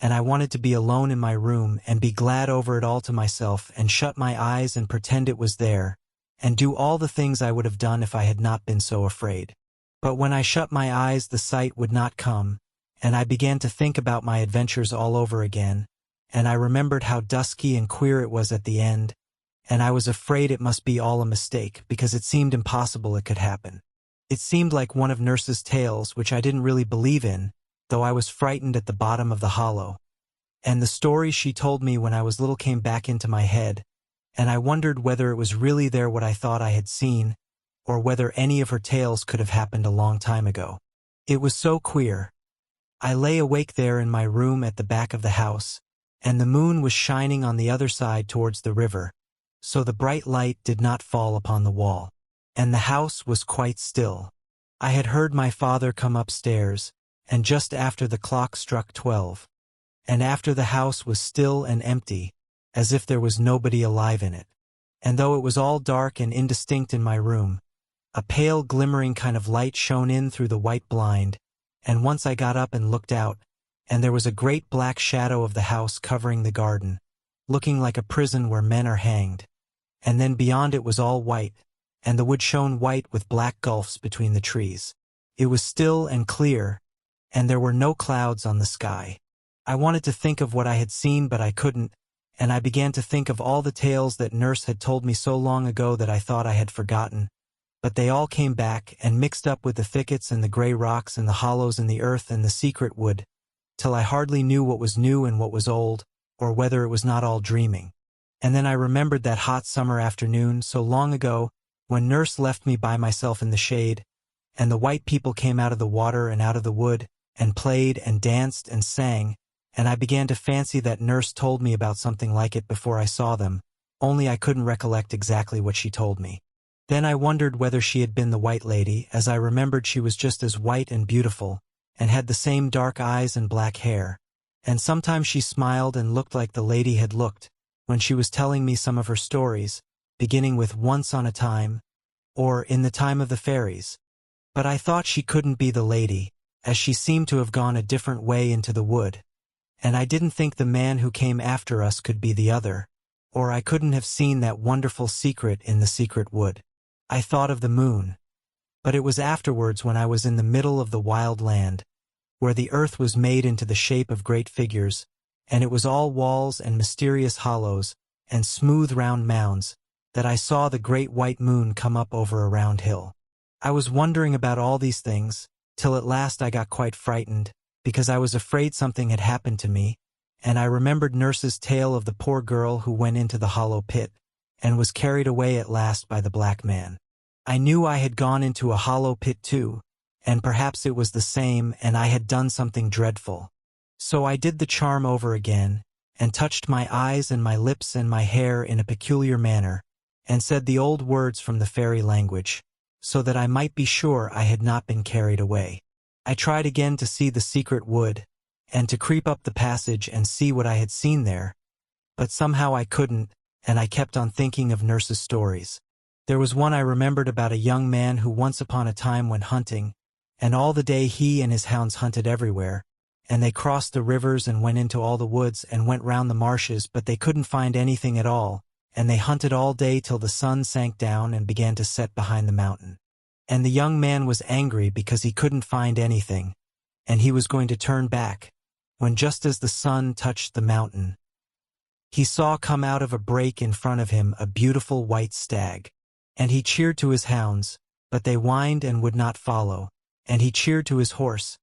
and I wanted to be alone in my room and be glad over it all to myself and shut my eyes and pretend it was there, and do all the things I would have done if I had not been so afraid. But when I shut my eyes the sight would not come, and I began to think about my adventures all over again, and I remembered how dusky and queer it was at the end, and I was afraid it must be all a mistake, because it seemed impossible it could happen. It seemed like one of Nurse's tales, which I didn't really believe in, though I was frightened at the bottom of the hollow. And the stories she told me when I was little came back into my head, and I wondered whether it was really there what I thought I had seen, or whether any of her tales could have happened a long time ago. It was so queer. I lay awake there in my room at the back of the house, and the moon was shining on the other side towards the river, so the bright light did not fall upon the wall. And the house was quite still. I had heard my father come upstairs, and just after the clock struck 12. And after the house was still and empty, as if there was nobody alive in it. And though it was all dark and indistinct in my room, a pale glimmering kind of light shone in through the white blind, and once I got up and looked out, and there was a great black shadow of the house covering the garden, looking like a prison where men are hanged. And then beyond it was all white, and the wood shone white with black gulfs between the trees. It was still and clear, and there were no clouds on the sky. I wanted to think of what I had seen, but I couldn't, and I began to think of all the tales that Nurse had told me so long ago that I thought I had forgotten, but they all came back and mixed up with the thickets and the gray rocks and the hollows in the earth and the secret wood, till I hardly knew what was new and what was old, or whether it was not all dreaming. And then I remembered that hot summer afternoon so long ago, when Nurse left me by myself in the shade, and the white people came out of the water and out of the wood, and played and danced and sang, and I began to fancy that Nurse told me about something like it before I saw them, only I couldn't recollect exactly what she told me. Then I wondered whether she had been the white lady, as I remembered she was just as white and beautiful, and had the same dark eyes and black hair, and sometimes she smiled and looked like the lady had looked, when she was telling me some of her stories, beginning with Once on a Time, or In the Time of the Fairies. But I thought she couldn't be the lady, as she seemed to have gone a different way into the wood, and I didn't think the man who came after us could be the other, or I couldn't have seen that wonderful secret in the secret wood. I thought of the moon, but it was afterwards when I was in the middle of the wild land, where the earth was made into the shape of great figures, and it was all walls and mysterious hollows, and smooth round mounds, that I saw the great white moon come up over a round hill. I was wondering about all these things, till at last I got quite frightened, because I was afraid something had happened to me, and I remembered Nurse's tale of the poor girl who went into the hollow pit, and was carried away at last by the black man. I knew I had gone into a hollow pit too, and perhaps it was the same, and I had done something dreadful. So I did the charm over again, and touched my eyes and my lips and my hair in a peculiar manner, and said the old words from the fairy language, so that I might be sure I had not been carried away. I tried again to see the secret wood, and to creep up the passage and see what I had seen there, but somehow I couldn't, and I kept on thinking of Nurse's stories. There was one I remembered about a young man who once upon a time went hunting, and all the day he and his hounds hunted everywhere, and they crossed the rivers and went into all the woods and went round the marshes, but they couldn't find anything at all, and they hunted all day till the sun sank down and began to set behind the mountain. And the young man was angry because he couldn't find anything, and he was going to turn back, when just as the sun touched the mountain, he saw come out of a break in front of him a beautiful white stag. And he cheered to his hounds, but they whined and would not follow, and he cheered to his horse,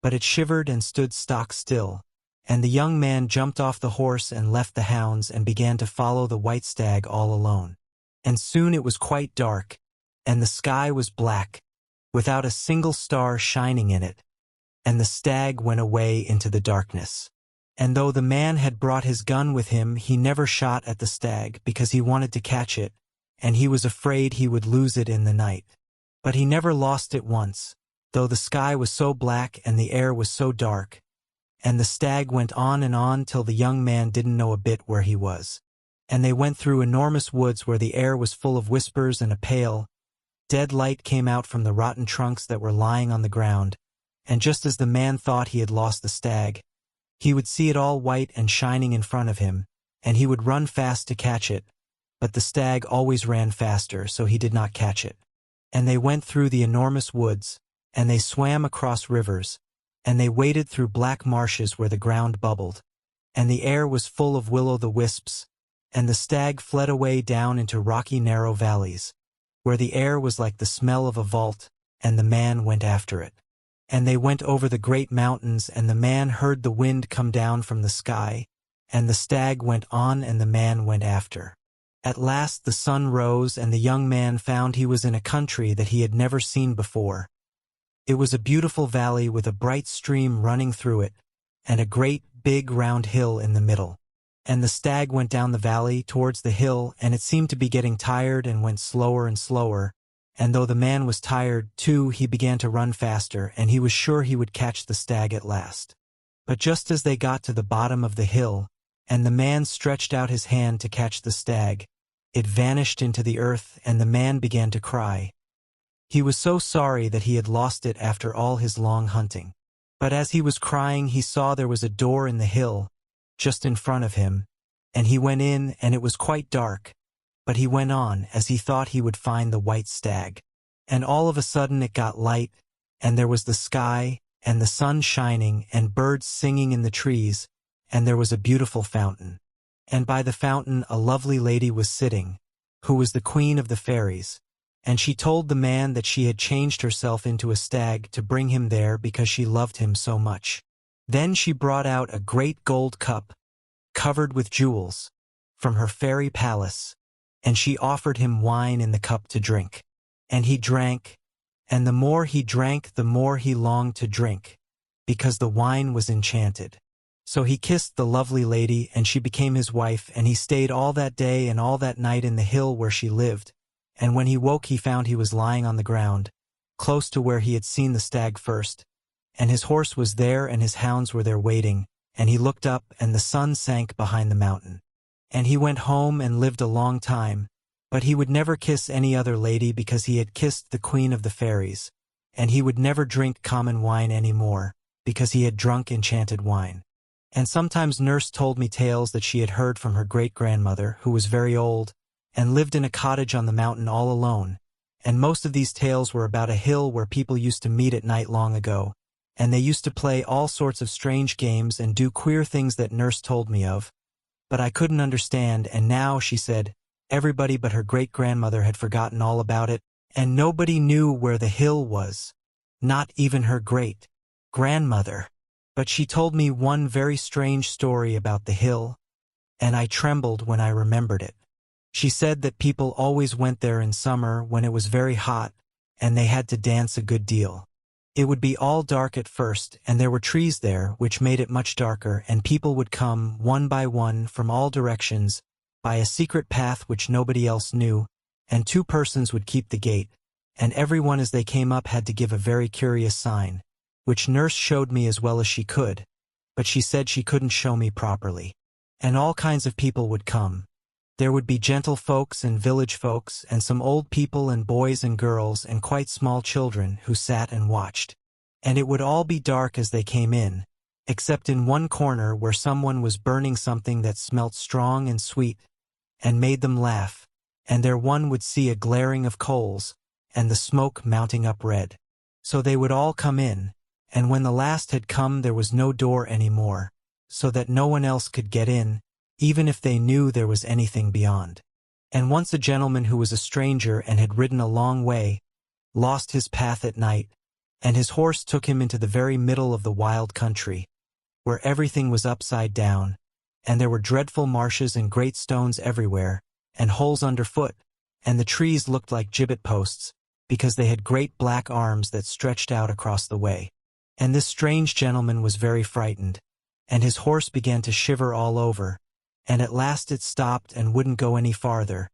but it shivered and stood stock still, and the young man jumped off the horse and left the hounds and began to follow the white stag all alone. And soon it was quite dark, and the sky was black, without a single star shining in it, and the stag went away into the darkness. And though the man had brought his gun with him, he never shot at the stag because he wanted to catch it, and he was afraid he would lose it in the night. But he never lost it once, though the sky was so black and the air was so dark, and the stag went on till the young man didn't know a bit where he was. And they went through enormous woods where the air was full of whispers, and a pale, dead light came out from the rotten trunks that were lying on the ground, and just as the man thought he had lost the stag, he would see it all white and shining in front of him, and he would run fast to catch it, but the stag always ran faster, so he did not catch it. And they went through the enormous woods, and they swam across rivers, and they waded through black marshes where the ground bubbled, and the air was full of will-o'-the-wisps, and the stag fled away down into rocky narrow valleys, where the air was like the smell of a vault, and the man went after it. And they went over the great mountains, and the man heard the wind come down from the sky, and the stag went on and the man went after. At last the sun rose, and the young man found he was in a country that he had never seen before, It was a beautiful valley with a bright stream running through it, and a great, big, round hill in the middle. And the stag went down the valley towards the hill, and it seemed to be getting tired and went slower and slower, and though the man was tired, too, he began to run faster, and he was sure he would catch the stag at last. But just as they got to the bottom of the hill, and the man stretched out his hand to catch the stag, it vanished into the earth, and the man began to cry. He was so sorry that he had lost it after all his long hunting. But as he was crying, he saw there was a door in the hill, just in front of him, and he went in, and it was quite dark, but he went on, as he thought he would find the white stag. And all of a sudden it got light, and there was the sky, and the sun shining, and birds singing in the trees, and there was a beautiful fountain. And by the fountain a lovely lady was sitting, who was the queen of the fairies, and she told the man that she had changed herself into a stag to bring him there because she loved him so much. Then she brought out a great gold cup, covered with jewels, from her fairy palace, and she offered him wine in the cup to drink. And he drank, and the more he drank the more he longed to drink, because the wine was enchanted. So he kissed the lovely lady, and she became his wife, and he stayed all that day and all that night in the hill where she lived, and when he woke he found he was lying on the ground, close to where he had seen the stag first, and his horse was there and his hounds were there waiting, and he looked up and the sun sank behind the mountain. And he went home and lived a long time, but he would never kiss any other lady because he had kissed the queen of the fairies, and he would never drink common wine any more, because he had drunk enchanted wine. And sometimes Nurse told me tales that she had heard from her great-grandmother, who was very old, and lived in a cottage on the mountain all alone, and most of these tales were about a hill where people used to meet at night long ago, and they used to play all sorts of strange games and do queer things that Nurse told me of. But I couldn't understand, and now, she said, everybody but her great-grandmother had forgotten all about it, and nobody knew where the hill was, not even her great-grandmother. But she told me one very strange story about the hill, and I trembled when I remembered it. She said that people always went there in summer when it was very hot, and they had to dance a good deal. It would be all dark at first, and there were trees there, which made it much darker, and people would come, one by one, from all directions, by a secret path which nobody else knew, and 2 persons would keep the gate, and everyone as they came up had to give a very curious sign, which Nurse showed me as well as she could, but she said she couldn't show me properly. And all kinds of people would come. There would be gentle folks and village folks, and some old people and boys and girls and quite small children who sat and watched. And it would all be dark as they came in, except in one corner where someone was burning something that smelt strong and sweet, and made them laugh, and there one would see a glaring of coals, and the smoke mounting up red. So they would all come in, and when the last had come there was no door any more, so that no one else could get in, even if they knew there was anything beyond. And once a gentleman who was a stranger and had ridden a long way, lost his path at night, and his horse took him into the very middle of the wild country, where everything was upside down, and there were dreadful marshes and great stones everywhere, and holes underfoot, and the trees looked like gibbet posts, because they had great black arms that stretched out across the way. And this strange gentleman was very frightened, and his horse began to shiver all over, and at last it stopped and wouldn't go any farther,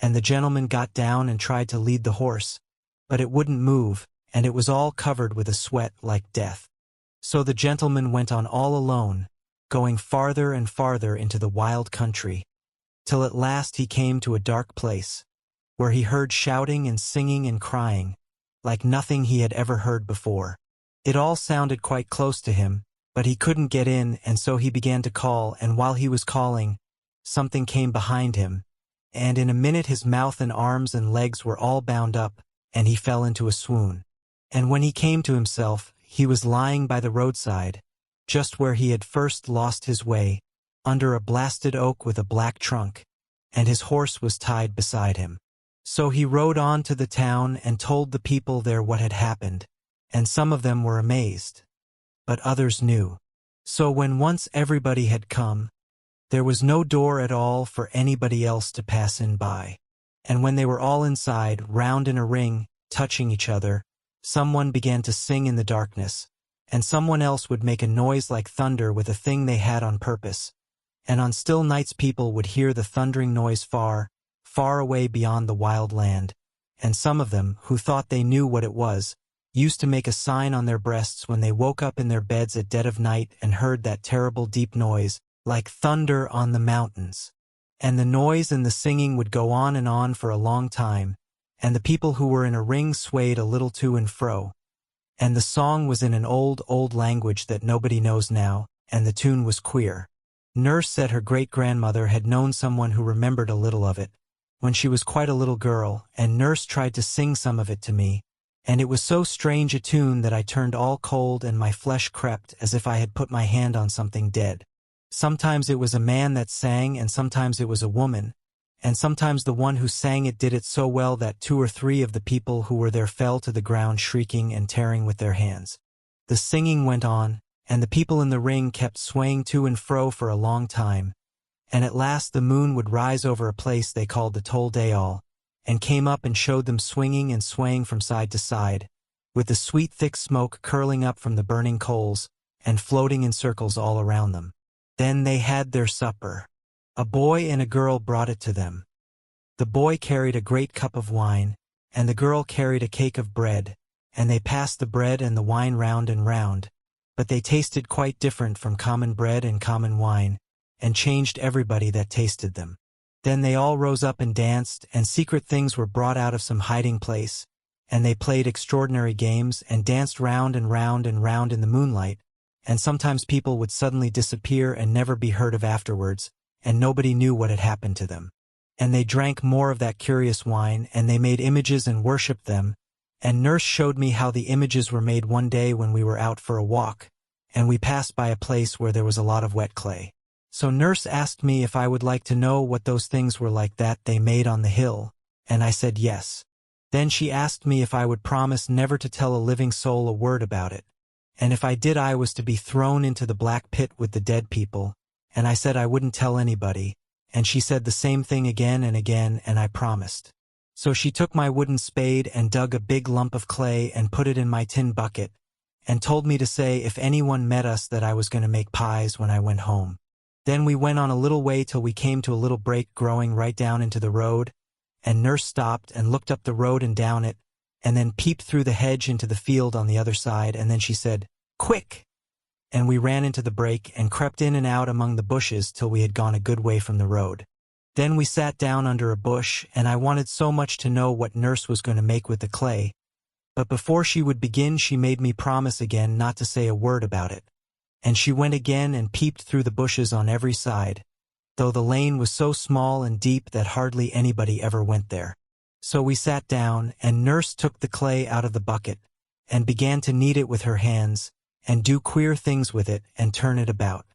and the gentleman got down and tried to lead the horse, but it wouldn't move, and it was all covered with a sweat like death. So the gentleman went on all alone, going farther and farther into the wild country, till at last he came to a dark place, where he heard shouting and singing and crying, like nothing he had ever heard before. It all sounded quite close to him, but he couldn't get in, and so he began to call, and while he was calling, something came behind him, and in a minute his mouth and arms and legs were all bound up, and he fell into a swoon. And when he came to himself, he was lying by the roadside, just where he had first lost his way, under a blasted oak with a black trunk, and his horse was tied beside him. So he rode on to the town and told the people there what had happened, and some of them were amazed, but others knew. So when once everybody had come, there was no door at all for anybody else to pass in by. And when they were all inside, round in a ring, touching each other, someone began to sing in the darkness, and someone else would make a noise like thunder with a thing they had on purpose, and on still nights people would hear the thundering noise far, far away beyond the wild land, and some of them, who thought they knew what it was, used to make a sign on their breasts when they woke up in their beds at dead of night and heard that terrible deep noise, like thunder on the mountains. And the noise and the singing would go on for a long time, and the people who were in a ring swayed a little to and fro. And the song was in an old, old language that nobody knows now, and the tune was queer. Nurse said her great-grandmother had known someone who remembered a little of it, when she was quite a little girl, and Nurse tried to sing some of it to me, and it was so strange a tune that I turned all cold and my flesh crept as if I had put my hand on something dead. Sometimes it was a man that sang, and sometimes it was a woman, and sometimes the one who sang it did it so well that 2 or 3 of the people who were there fell to the ground shrieking and tearing with their hands. The singing went on, and the people in the ring kept swaying to and fro for a long time, and at last the moon would rise over a place they called the Tol Dayal, and came up and showed them swinging and swaying from side to side, with the sweet thick smoke curling up from the burning coals, and floating in circles all around them. Then they had their supper. A boy and a girl brought it to them. The boy carried a great cup of wine, and the girl carried a cake of bread, and they passed the bread and the wine round and round, but they tasted quite different from common bread and common wine, and changed everybody that tasted them. Then they all rose up and danced, and secret things were brought out of some hiding place, and they played extraordinary games and danced round and round and round in the moonlight, and sometimes people would suddenly disappear and never be heard of afterwards, and nobody knew what had happened to them. And they drank more of that curious wine, and they made images and worshipped them, and Nurse showed me how the images were made one day when we were out for a walk, and we passed by a place where there was a lot of wet clay. So Nurse asked me if I would like to know what those things were like that they made on the hill, and I said yes. Then she asked me if I would promise never to tell a living soul a word about it, and if I did I was to be thrown into the black pit with the dead people, and I said I wouldn't tell anybody, and she said the same thing again, and I promised. So she took my wooden spade and dug a big lump of clay and put it in my tin bucket, and told me to say if anyone met us that I was going to make pies when I went home. Then we went on a little way till we came to a little break growing right down into the road, and Nurse stopped and looked up the road and down it, and then peeped through the hedge into the field on the other side, and then she said, "Quick!" And we ran into the break and crept in and out among the bushes till we had gone a good way from the road. Then we sat down under a bush, and I wanted so much to know what Nurse was going to make with the clay, but before she would begin she made me promise again not to say a word about it. And she went again and peeped through the bushes on every side, though the lane was so small and deep that hardly anybody ever went there. So we sat down, and Nurse took the clay out of the bucket, and began to knead it with her hands, and do queer things with it, and turn it about.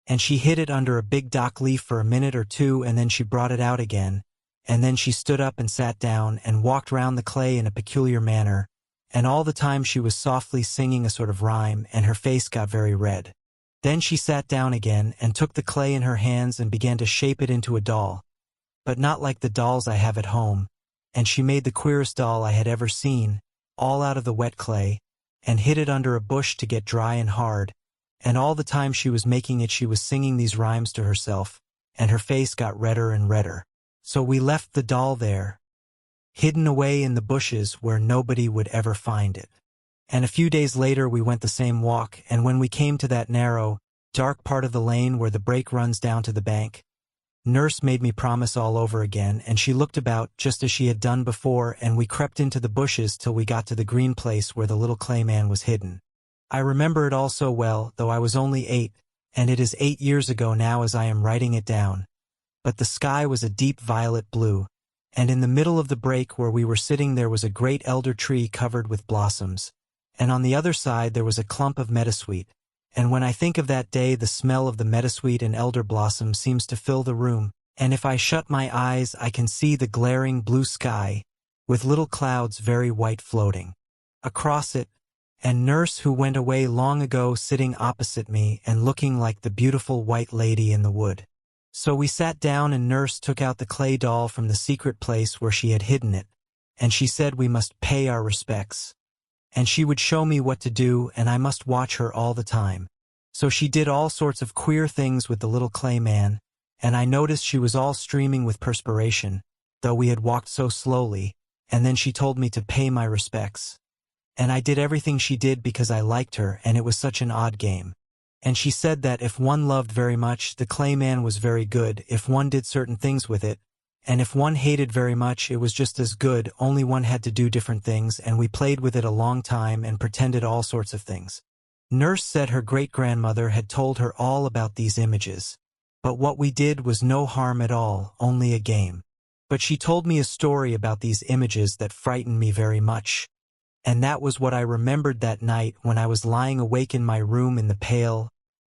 And she hid it under a big dock leaf for a minute or two, and then she brought it out again, and then she stood up and sat down, and walked round the clay in a peculiar manner, and all the time she was softly singing a sort of rhyme, and her face got very red. Then she sat down again and took the clay in her hands and began to shape it into a doll, but not like the dolls I have at home, and she made the queerest doll I had ever seen, all out of the wet clay, and hid it under a bush to get dry and hard, and all the time she was making it she was singing these rhymes to herself, and her face got redder and redder. So we left the doll there, hidden away in the bushes where nobody would ever find it. And a few days later we went the same walk, and when we came to that narrow, dark part of the lane where the break runs down to the bank, Nurse made me promise all over again, and she looked about just as she had done before, and we crept into the bushes till we got to the green place where the little clay man was hidden. I remember it all so well, though I was only 8, and it is 8 years ago now as I am writing it down. But the sky was a deep violet blue, and in the middle of the break where we were sitting there was a great elder tree covered with blossoms, and on the other side there was a clump of meadowsweet, and when I think of that day the smell of the meadowsweet and elder blossom seems to fill the room, and if I shut my eyes I can see the glaring blue sky, with little clouds very white floating across it, and Nurse who went away long ago sitting opposite me and looking like the beautiful white lady in the wood. So we sat down and Nurse took out the clay doll from the secret place where she had hidden it, and she said we must pay our respects. and she would show me what to do, and I must watch her all the time. So she did all sorts of queer things with the little clay man, and I noticed she was all streaming with perspiration, though we had walked so slowly, and then she told me to pay my respects. And I did everything she did because I liked her, and it was such an odd game. And she said that if one loved very much, the clay man was very good if one did certain things with it, and if one hated very much, it was just as good, only one had to do different things, and we played with it a long time and pretended all sorts of things. Nurse said her great-grandmother had told her all about these images. But what we did was no harm at all, only a game. But she told me a story about these images that frightened me very much. And that was what I remembered that night when I was lying awake in my room in the pale,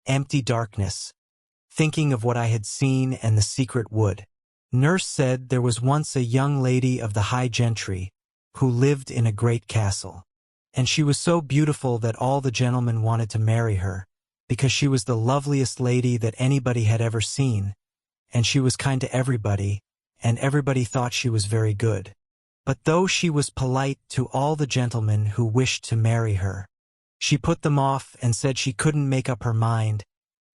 empty darkness, thinking of what I had seen and the secret wood. Nurse said there was once a young lady of the high gentry who lived in a great castle. And she was so beautiful that all the gentlemen wanted to marry her, because she was the loveliest lady that anybody had ever seen, and she was kind to everybody, and everybody thought she was very good. But though she was polite to all the gentlemen who wished to marry her, she put them off and said she couldn't make up her mind,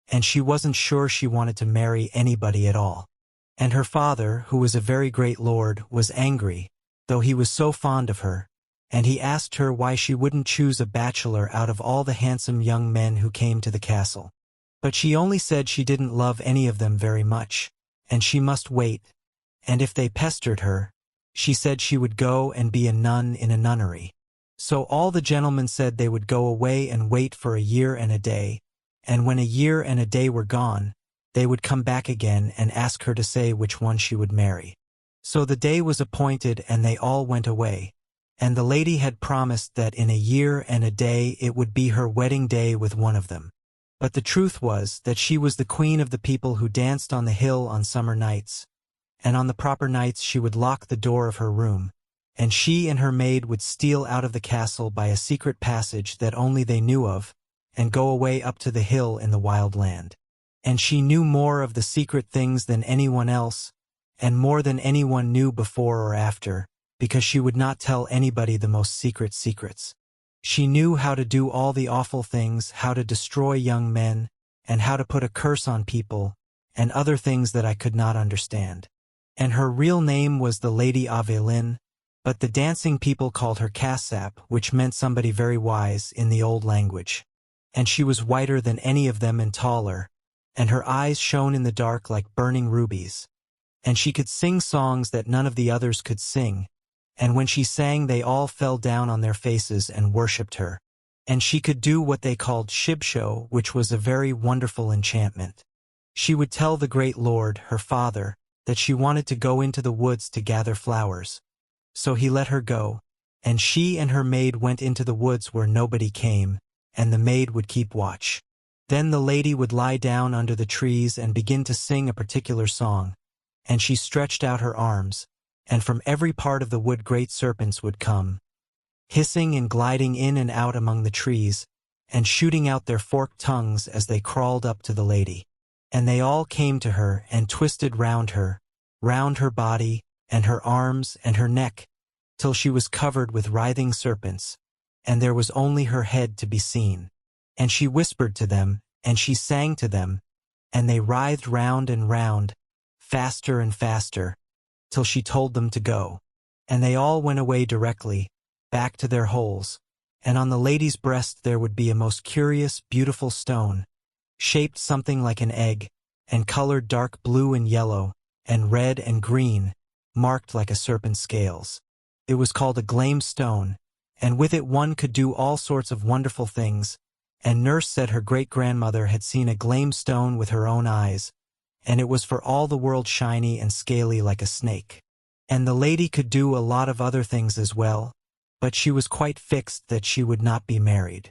and she wasn't sure she wanted to marry anybody at all. And her father, who was a very great lord, was angry, though he was so fond of her, and he asked her why she wouldn't choose a bachelor out of all the handsome young men who came to the castle. But she only said she didn't love any of them very much, and she must wait, and if they pestered her, she said she would go and be a nun in a nunnery. So all the gentlemen said they would go away and wait for a year and a day, and when a year and a day were gone, they would come back again and ask her to say which one she would marry. So the day was appointed and they all went away, and the lady had promised that in a year and a day it would be her wedding day with one of them. But the truth was that she was the queen of the people who danced on the hill on summer nights, and on the proper nights she would lock the door of her room, and she and her maid would steal out of the castle by a secret passage that only they knew of, and go away up to the hill in the wild land. And she knew more of the secret things than anyone else, and more than anyone knew before or after, because she would not tell anybody the most secret secrets. She knew how to do all the awful things, how to destroy young men, and how to put a curse on people, and other things that I could not understand. And her real name was the Lady Aveline, but the dancing people called her Cassap, which meant somebody very wise in the old language. And she was whiter than any of them and taller, and her eyes shone in the dark like burning rubies. And she could sing songs that none of the others could sing, and when she sang they all fell down on their faces and worshipped her. And she could do what they called shibsho, which was a very wonderful enchantment. She would tell the great lord, her father, that she wanted to go into the woods to gather flowers. So he let her go, and she and her maid went into the woods where nobody came, and the maid would keep watch. Then the lady would lie down under the trees and begin to sing a particular song, and she stretched out her arms, and from every part of the wood great serpents would come, hissing and gliding in and out among the trees, and shooting out their forked tongues as they crawled up to the lady. And they all came to her and twisted round her body, and her arms and her neck, till she was covered with writhing serpents, and there was only her head to be seen. And she whispered to them, and she sang to them, and they writhed round and round, faster and faster, till she told them to go. And they all went away directly, back to their holes, and on the lady's breast there would be a most curious, beautiful stone, shaped something like an egg, and colored dark blue and yellow, and red and green, marked like a serpent's scales. It was called a glame stone, and with it one could do all sorts of wonderful things, and Nurse said her great-grandmother had seen a glame stone with her own eyes, and it was for all the world shiny and scaly like a snake. And the lady could do a lot of other things as well, but she was quite fixed that she would not be married.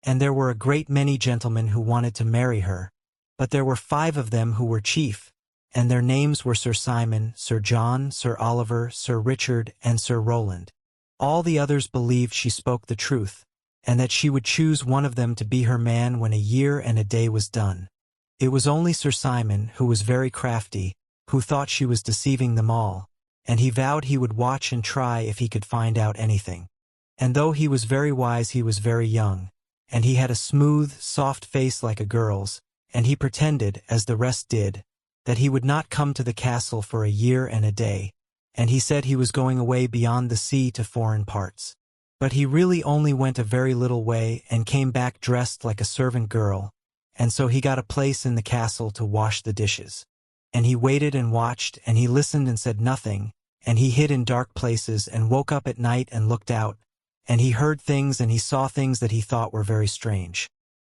And there were a great many gentlemen who wanted to marry her, but there were 5 of them who were chief, and their names were Sir Simon, Sir John, Sir Oliver, Sir Richard, and Sir Rowland. All the others believed she spoke the truth, and that she would choose one of them to be her man when a year and a day was done. It was only Sir Simon, who was very crafty, who thought she was deceiving them all, and he vowed he would watch and try if he could find out anything. And though he was very wise, he was very young, and he had a smooth, soft face like a girl's, and he pretended, as the rest did, that he would not come to the castle for a year and a day, and he said he was going away beyond the sea to foreign parts. But he really only went a very little way and came back dressed like a servant girl, and so he got a place in the castle to wash the dishes. And he waited and watched, and he listened and said nothing, and he hid in dark places and woke up at night and looked out, and he heard things and he saw things that he thought were very strange.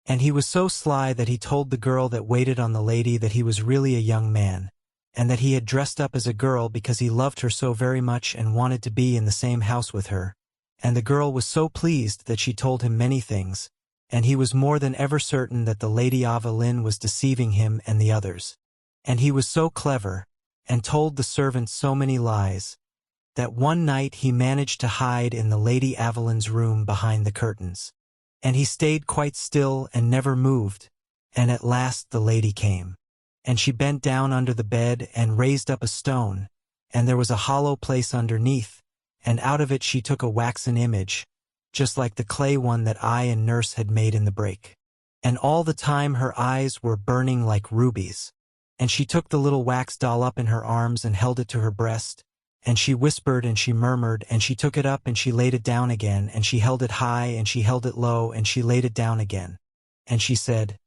And he was so sly that he told the girl that waited on the lady that he was really a young man, and that he had dressed up as a girl because he loved her so very much and wanted to be in the same house with her. And the girl was so pleased that she told him many things, and he was more than ever certain that the Lady Aveline was deceiving him and the others. And he was so clever, and told the servants so many lies, that one night he managed to hide in the Lady Aveline's room behind the curtains. And he stayed quite still and never moved, and at last the lady came. And she bent down under the bed and raised up a stone, and there was a hollow place underneath, and out of it she took a waxen image, just like the clay one that I and Nurse had made in the break. And all the time her eyes were burning like rubies. And she took the little wax doll up in her arms and held it to her breast, and she whispered and she murmured, and she took it up and she laid it down again, and she held it high and she held it low and she laid it down again. And she said,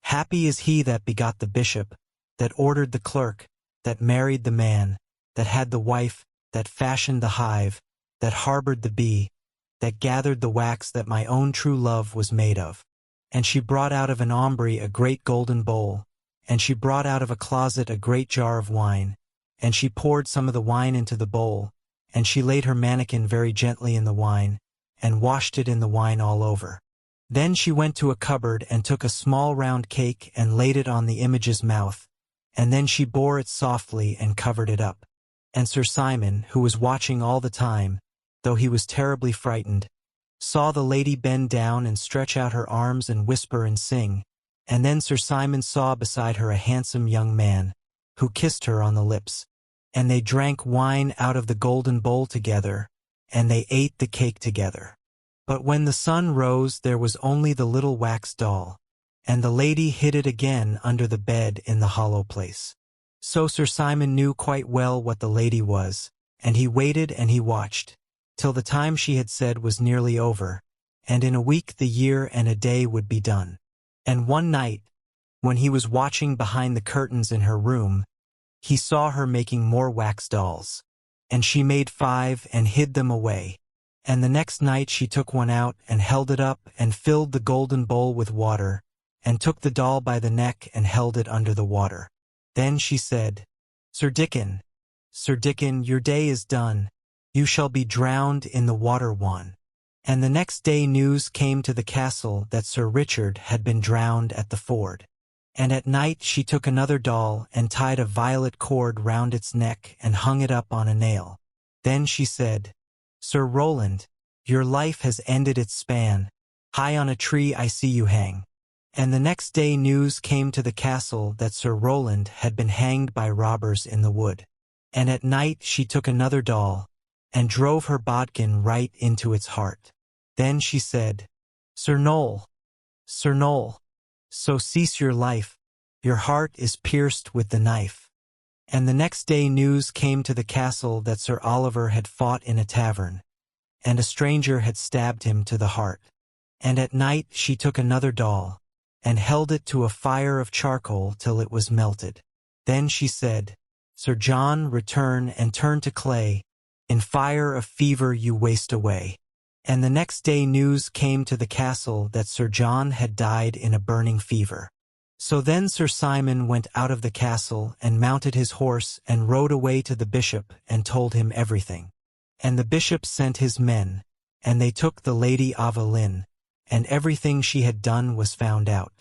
"Happy is he that begot the bishop, that ordered the clerk, that married the man, that had the wife, that fashioned the hive, that harbored the bee, that gathered the wax that my own true love was made of." And she brought out of an aumbry a great golden bowl, and she brought out of a closet a great jar of wine, and she poured some of the wine into the bowl, and she laid her manikin very gently in the wine, and washed it in the wine all over. Then she went to a cupboard and took a small round cake and laid it on the image's mouth, and then she bore it softly and covered it up. And Sir Simon, who was watching all the time, though he was terribly frightened, saw the lady bend down and stretch out her arms and whisper and sing, and then Sir Simon saw beside her a handsome young man, who kissed her on the lips. And they drank wine out of the golden bowl together, and they ate the cake together. But when the sun rose there was only the little wax doll, and the lady hid it again under the bed in the hollow place. So Sir Simon knew quite well what the lady was, and he waited and he watched, till the time she had said was nearly over, and in a week the year and a day would be done. And one night, when he was watching behind the curtains in her room, he saw her making more wax dolls. And she made 5 and hid them away. And the next night she took one out and held it up and filled the golden bowl with water, and took the doll by the neck and held it under the water. Then she said, Sir Dickon, your day is done. You shall be drowned in the water one." And the next day news came to the castle that Sir Richard had been drowned at the ford. And at night she took another doll and tied a violet cord round its neck and hung it up on a nail. Then she said, "Sir Roland, your life has ended its span. High on a tree I see you hang." And the next day news came to the castle that Sir Roland had been hanged by robbers in the wood. And at night she took another doll and drove her bodkin right into its heart. Then she said, Sir Noel, so cease your life, your heart is pierced with the knife." And the next day news came to the castle that Sir Oliver had fought in a tavern, and a stranger had stabbed him to the heart. And at night she took another doll, and held it to a fire of charcoal till it was melted. Then she said, "Sir John, return and turn to clay, in fire of fever you waste away." And the next day news came to the castle that Sir John had died in a burning fever. So then Sir Simon went out of the castle and mounted his horse and rode away to the bishop and told him everything. And the bishop sent his men, and they took the Lady Aveline, and everything she had done was found out.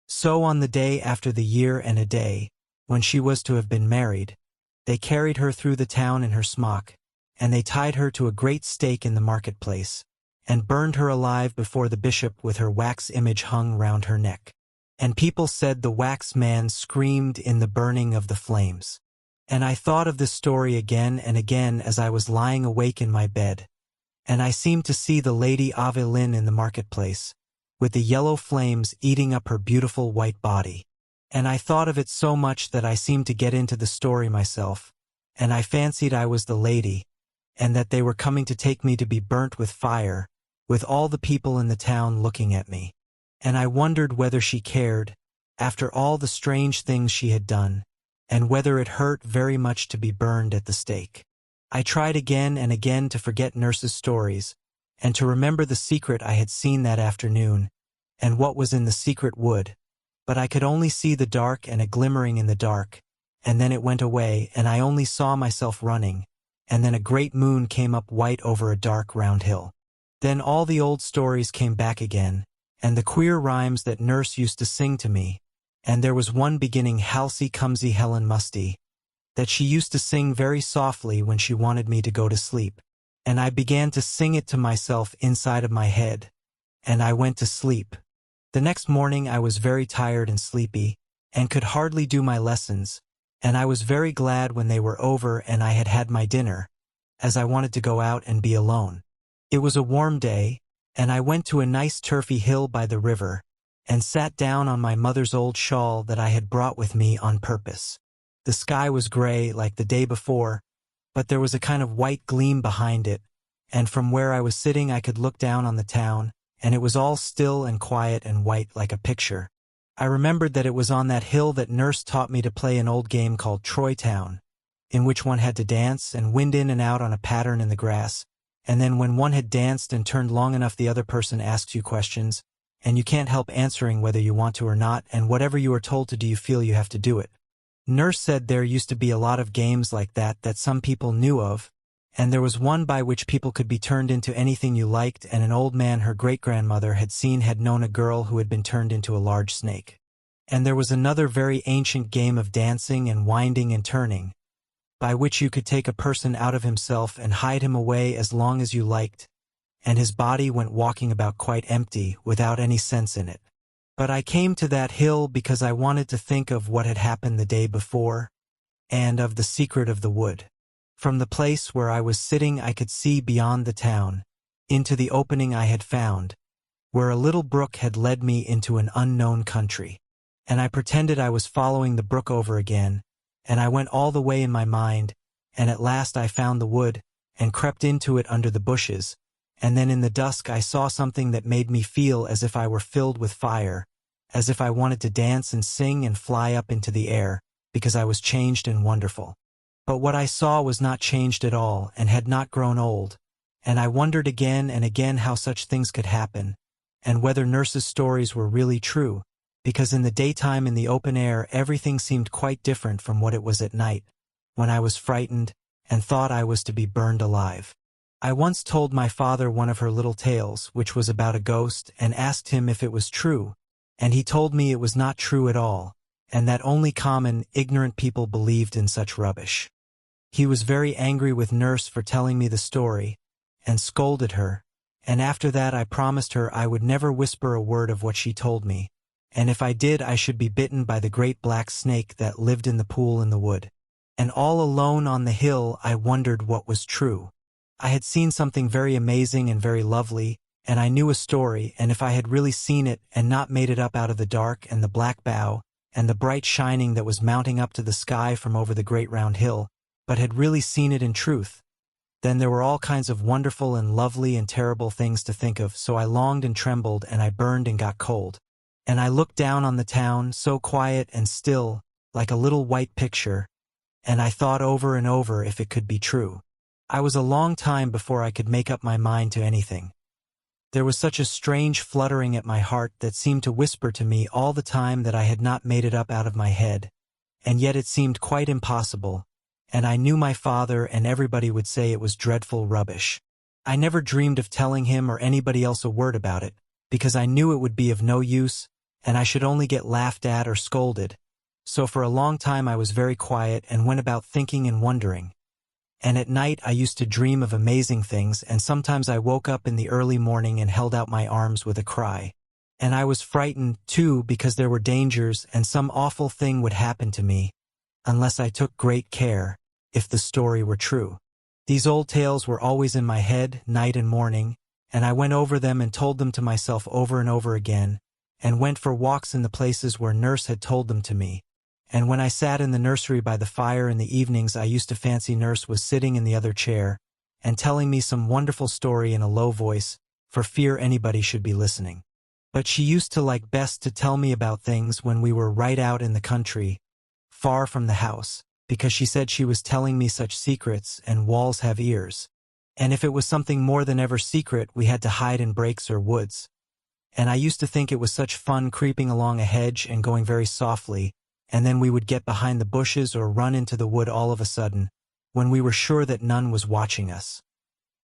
So on the day after the year and a day, when she was to have been married, they carried her through the town in her smock, and they tied her to a great stake in the marketplace, and burned her alive before the bishop with her wax image hung round her neck. And people said the wax man screamed in the burning of the flames. And I thought of this story again and again as I was lying awake in my bed, and I seemed to see the Lady Aveline in the marketplace, with the yellow flames eating up her beautiful white body. And I thought of it so much that I seemed to get into the story myself, and I fancied I was the lady, and that they were coming to take me to be burnt with fire, with all the people in the town looking at me. And I wondered whether she cared, after all the strange things she had done, and whether it hurt very much to be burned at the stake. I tried again and again to forget Nurse's stories, and to remember the secret I had seen that afternoon, and what was in the secret wood, but I could only see the dark and a glimmering in the dark, and then it went away, and I only saw myself running, and then a great moon came up white over a dark round hill. Then all the old stories came back again, and the queer rhymes that Nurse used to sing to me, and there was one beginning Halsey Cumsey Helen Musty, that she used to sing very softly when she wanted me to go to sleep, and I began to sing it to myself inside of my head, and I went to sleep. The next morning I was very tired and sleepy, and could hardly do my lessons, and I was very glad when they were over and I had had my dinner, as I wanted to go out and be alone. It was a warm day, and I went to a nice turfy hill by the river, and sat down on my mother's old shawl that I had brought with me on purpose. The sky was gray like the day before, but there was a kind of white gleam behind it, and from where I was sitting I could look down on the town, and it was all still and quiet and white like a picture. I remembered that it was on that hill that Nurse taught me to play an old game called Troy Town, in which one had to dance and wind in and out on a pattern in the grass, and then when one had danced and turned long enough the other person asks you questions, and you can't help answering whether you want to or not, and whatever you are told to do you feel you have to do it. Nurse said there used to be a lot of games like that some people knew of, and there was one by which people could be turned into anything you liked, and an old man her great-grandmother had seen had known a girl who had been turned into a large snake. And there was another very ancient game of dancing and winding and turning, by which you could take a person out of himself and hide him away as long as you liked, and his body went walking about quite empty, without any sense in it. But I came to that hill because I wanted to think of what had happened the day before, and of the secret of the wood. From the place where I was sitting I could see beyond the town, into the opening I had found, where a little brook had led me into an unknown country. And I pretended I was following the brook over again, and I went all the way in my mind, and at last I found the wood, and crept into it under the bushes, and then in the dusk I saw something that made me feel as if I were filled with fire, as if I wanted to dance and sing and fly up into the air, because I was changed and wonderful. But what I saw was not changed at all, and had not grown old, and I wondered again and again how such things could happen, and whether Nurse's stories were really true, because in the daytime in the open air everything seemed quite different from what it was at night, when I was frightened and thought I was to be burned alive. I once told my father one of her little tales, which was about a ghost, and asked him if it was true, and he told me it was not true at all, and that only common, ignorant people believed in such rubbish. He was very angry with Nurse for telling me the story, and scolded her, and after that I promised her I would never whisper a word of what she told me, and if I did I should be bitten by the great black snake that lived in the pool in the wood. And all alone on the hill I wondered what was true. I had seen something very amazing and very lovely, and I knew a story, and if I had really seen it and not made it up out of the dark and the black bough and the bright shining that was mounting up to the sky from over the great round hill, but had really seen it in truth, then there were all kinds of wonderful and lovely and terrible things to think of, so I longed and trembled, and I burned and got cold. And I looked down on the town, so quiet and still, like a little white picture, and I thought over and over if it could be true. I was a long time before I could make up my mind to anything. There was such a strange fluttering at my heart that seemed to whisper to me all the time that I had not made it up out of my head, and yet it seemed quite impossible, and I knew my father and everybody would say it was dreadful rubbish. I never dreamed of telling him or anybody else a word about it, because I knew it would be of no use, and I should only get laughed at or scolded, so for a long time I was very quiet and went about thinking and wondering. And at night I used to dream of amazing things, and sometimes I woke up in the early morning and held out my arms with a cry. And I was frightened, too, because there were dangers and some awful thing would happen to me, unless I took great care, if the story were true. These old tales were always in my head, night and morning, and I went over them and told them to myself over and over again, and went for walks in the places where Nurse had told them to me. And when I sat in the nursery by the fire in the evenings, I used to fancy Nurse was sitting in the other chair and telling me some wonderful story in a low voice, for fear anybody should be listening. But she used to like best to tell me about things when we were right out in the country, far from the house, because she said she was telling me such secrets and walls have ears. And if it was something more than ever secret, we had to hide in breaks or woods. And I used to think it was such fun creeping along a hedge and going very softly, and then we would get behind the bushes or run into the wood all of a sudden, when we were sure that none was watching us.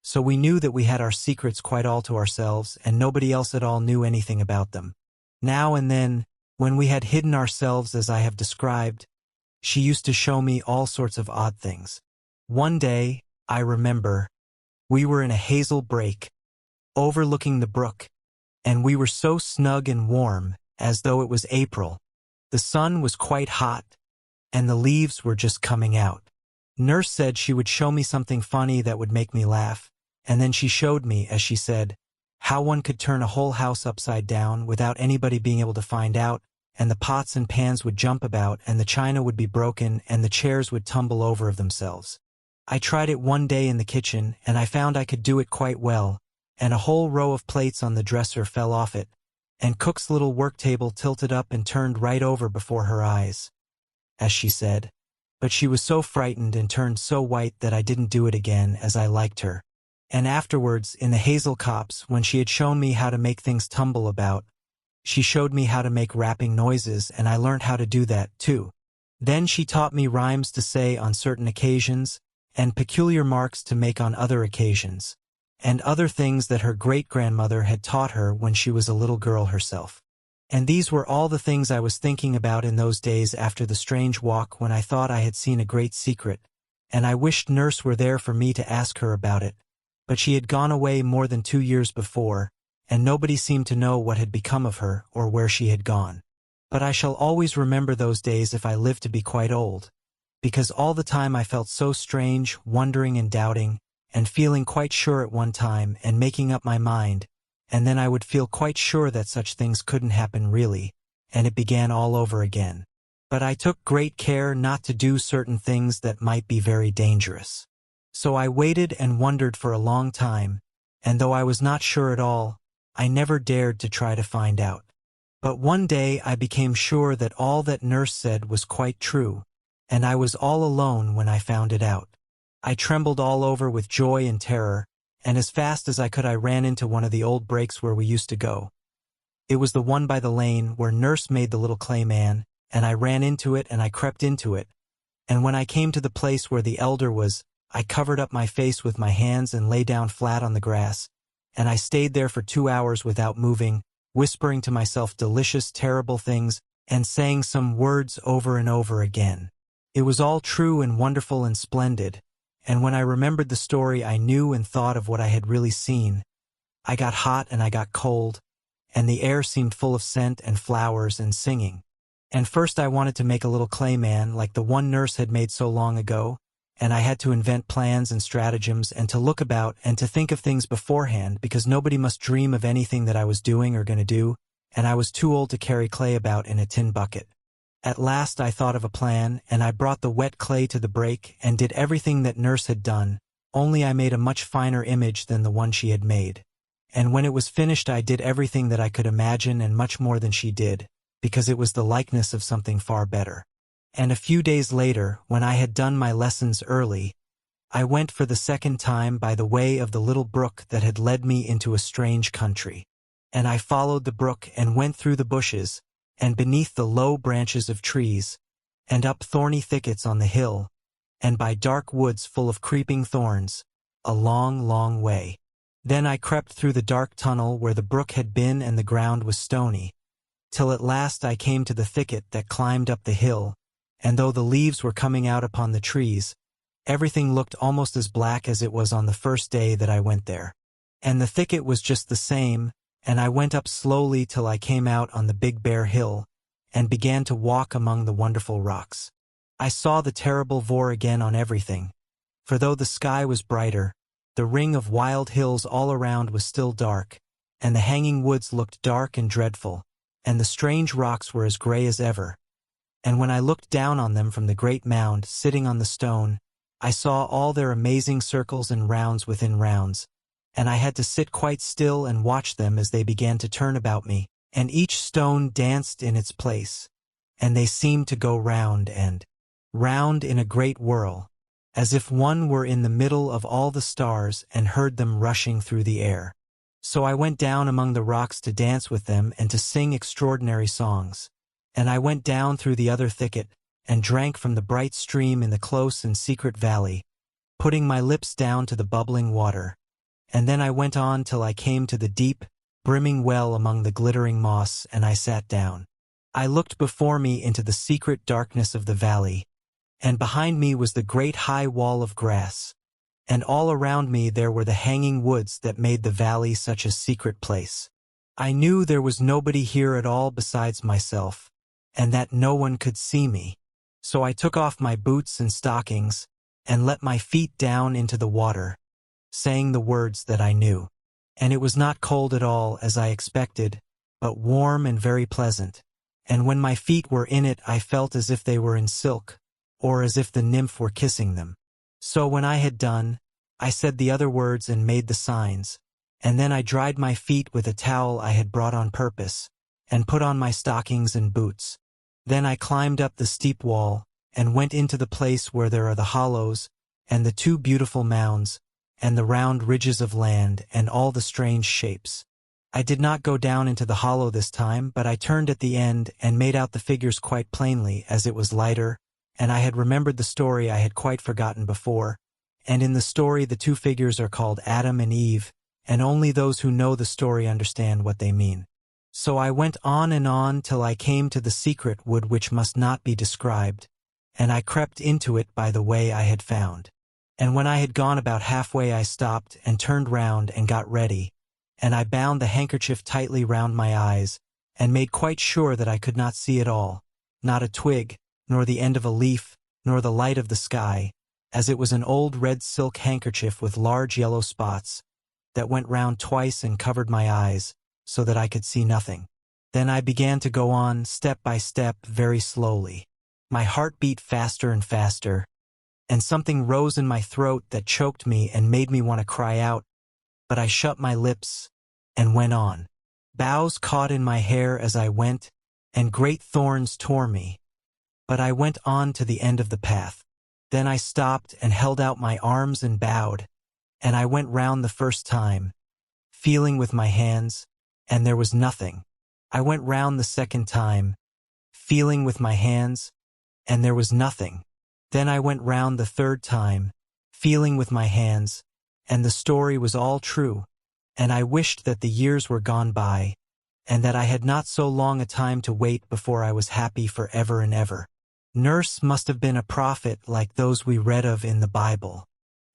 So we knew that we had our secrets quite all to ourselves, and nobody else at all knew anything about them. Now and then, when we had hidden ourselves as I have described, she used to show me all sorts of odd things. One day, I remember, we were in a hazel brake, overlooking the brook, and we were so snug and warm, as though it was April. The sun was quite hot, and the leaves were just coming out. Nurse said she would show me something funny that would make me laugh, and then she showed me, as she said, how one could turn a whole house upside down without anybody being able to find out, and the pots and pans would jump about, and the china would be broken, and the chairs would tumble over of themselves. I tried it one day in the kitchen, and I found I could do it quite well, and a whole row of plates on the dresser fell off it, and Cook's little work table tilted up and turned right over before her eyes, as she said. But she was so frightened and turned so white that I didn't do it again, as I liked her. And afterwards, in the hazel copse, when she had shown me how to make things tumble about, she showed me how to make rapping noises, and I learned how to do that, too. Then she taught me rhymes to say on certain occasions, and peculiar marks to make on other occasions, and other things that her great-grandmother had taught her when she was a little girl herself. And these were all the things I was thinking about in those days after the strange walk, when I thought I had seen a great secret, and I wished Nurse were there for me to ask her about it. But she had gone away more than 2 years before, and nobody seemed to know what had become of her or where she had gone. But I shall always remember those days if I live to be quite old, because all the time I felt so strange, wondering and doubting, and feeling quite sure at one time and making up my mind, and then I would feel quite sure that such things couldn't happen really, and it began all over again. But I took great care not to do certain things that might be very dangerous. So I waited and wondered for a long time, and though I was not sure at all, I never dared to try to find out. But one day I became sure that all that Nurse said was quite true, and I was all alone when I found it out. I trembled all over with joy and terror, and as fast as I could I ran into one of the old breaks where we used to go. It was the one by the lane where Nurse made the little clay man, and I ran into it and I crept into it, and when I came to the place where the elder was, I covered up my face with my hands and lay down flat on the grass, and I stayed there for 2 hours without moving, whispering to myself delicious, terrible things, and saying some words over and over again. It was all true and wonderful and splendid, and when I remembered the story I knew and thought of what I had really seen, I got hot and I got cold, and the air seemed full of scent and flowers and singing. And first I wanted to make a little clay man like the one Nurse had made so long ago, and I had to invent plans and stratagems and to look about and to think of things beforehand, because nobody must dream of anything that I was doing or going to do, and I was too old to carry clay about in a tin bucket. At last I thought of a plan, and I brought the wet clay to the break and did everything that Nurse had done, only I made a much finer image than the one she had made. And when it was finished I did everything that I could imagine and much more than she did, because it was the likeness of something far better. And a few days later, when I had done my lessons early, I went for the second time by the way of the little brook that had led me into a strange country. And I followed the brook and went through the bushes, and beneath the low branches of trees, and up thorny thickets on the hill, and by dark woods full of creeping thorns, a long, long way. Then I crept through the dark tunnel where the brook had been and the ground was stony, till at last I came to the thicket that climbed up the hill, and though the leaves were coming out upon the trees, everything looked almost as black as it was on the first day that I went there. And the thicket was just the same, and I went up slowly till I came out on the big bare hill, and began to walk among the wonderful rocks. I saw the terrible vor again on everything, For though the sky was brighter, the ring of wild hills all around was still dark, and the hanging woods looked dark and dreadful, and the strange rocks were as gray as ever. And when I looked down on them from the great mound sitting on the stone, I saw all their amazing circles and rounds within rounds, and I had to sit quite still and watch them as they began to turn about me, and each stone danced in its place, and they seemed to go round and round in a great whirl, as if one were in the middle of all the stars and heard them rushing through the air. So I went down among the rocks to dance with them and to sing extraordinary songs. And I went down through the other thicket, and drank from the bright stream in the close and secret valley, putting my lips down to the bubbling water. And then I went on till I came to the deep, brimming well among the glittering moss, and I sat down. I looked before me into the secret darkness of the valley, and behind me was the great high wall of grass, and all around me there were the hanging woods that made the valley such a secret place. I knew there was nobody here at all besides myself, and that no one could see me. So I took off my boots and stockings, and let my feet down into the water, saying the words that I knew. And it was not cold at all, as I expected, but warm and very pleasant. And when my feet were in it, I felt as if they were in silk, or as if the nymph were kissing them. So when I had done, I said the other words and made the signs, and then I dried my feet with a towel I had brought on purpose, and put on my stockings and boots. Then I climbed up the steep wall, and went into the place where there are the hollows, and the two beautiful mounds, and the round ridges of land, and all the strange shapes. I did not go down into the hollow this time, but I turned at the end and made out the figures quite plainly, as it was lighter, and I had remembered the story I had quite forgotten before, and in the story the two figures are called Adam and Eve, and only those who know the story understand what they mean. So I went on till I came to the secret wood which must not be described, and I crept into it by the way I had found. And when I had gone about halfway I stopped and turned round and got ready, and I bound the handkerchief tightly round my eyes, and made quite sure that I could not see at all, not a twig, nor the end of a leaf, nor the light of the sky, as it was an old red silk handkerchief with large yellow spots, that went round twice and covered my eyes, so that I could see nothing. Then I began to go on, step by step, very slowly. My heart beat faster and faster, and something rose in my throat that choked me and made me want to cry out, but I shut my lips and went on. Boughs caught in my hair as I went, and great thorns tore me, but I went on to the end of the path. Then I stopped and held out my arms and bowed, and I went round the first time, feeling with my hands, and there was nothing. I went round the second time, feeling with my hands, and there was nothing. Then I went round the third time, feeling with my hands, and the story was all true, and I wished that the years were gone by, and that I had not so long a time to wait before I was happy for ever and ever. Nurse must have been a prophet like those we read of in the Bible.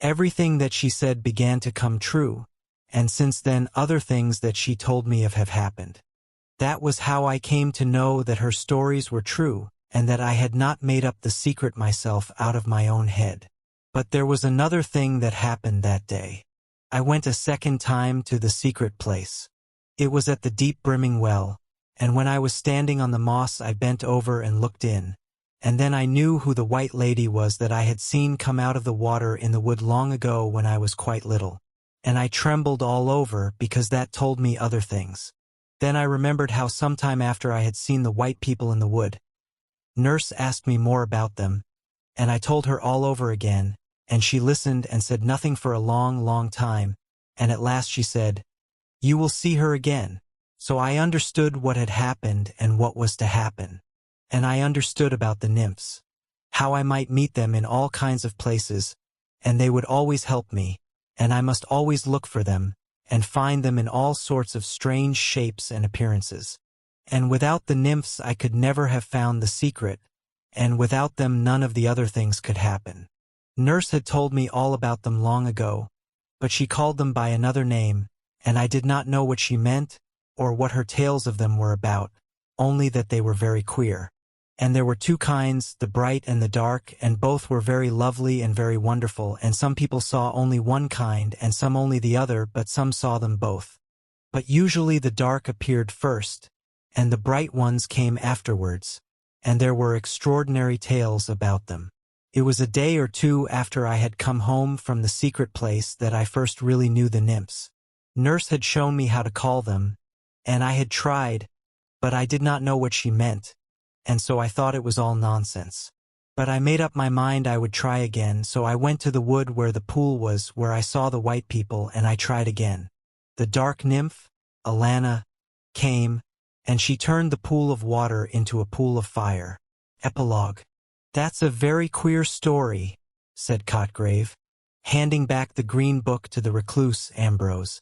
Everything that she said began to come true, and since then other things that she told me of have happened. That was how I came to know that her stories were true, and that I had not made up the secret myself out of my own head. But there was another thing that happened that day. I went a second time to the secret place. It was at the deep brimming well, and when I was standing on the moss I bent over and looked in, and then I knew who the white lady was that I had seen come out of the water in the wood long ago when I was quite little. And I trembled all over because that told me other things. Then I remembered how sometime after I had seen the white people in the wood, Nurse asked me more about them, and I told her all over again, and she listened and said nothing for a long, long time, and at last she said, "You will see her again." So I understood what had happened and what was to happen. And I understood about the nymphs, how I might meet them in all kinds of places, and they would always help me, and I must always look for them, and find them in all sorts of strange shapes and appearances. And without the nymphs I could never have found the secret, and without them none of the other things could happen. Nurse had told me all about them long ago, but she called them by another name, and I did not know what she meant, or what her tales of them were about, only that they were very queer. And there were two kinds, the bright and the dark, and both were very lovely and very wonderful, and some people saw only one kind and some only the other, but some saw them both. But usually the dark appeared first, and the bright ones came afterwards, and there were extraordinary tales about them. It was a day or two after I had come home from the secret place that I first really knew the nymphs. Nurse had shown me how to call them, and I had tried, but I did not know what she meant, and so I thought it was all nonsense. But I made up my mind I would try again, so I went to the wood where the pool was, where I saw the white people, and I tried again. The dark nymph, Alana, came, and she turned the pool of water into a pool of fire. Epilogue. "That's a very queer story," said Cotgrave, handing back the green book to the recluse Ambrose.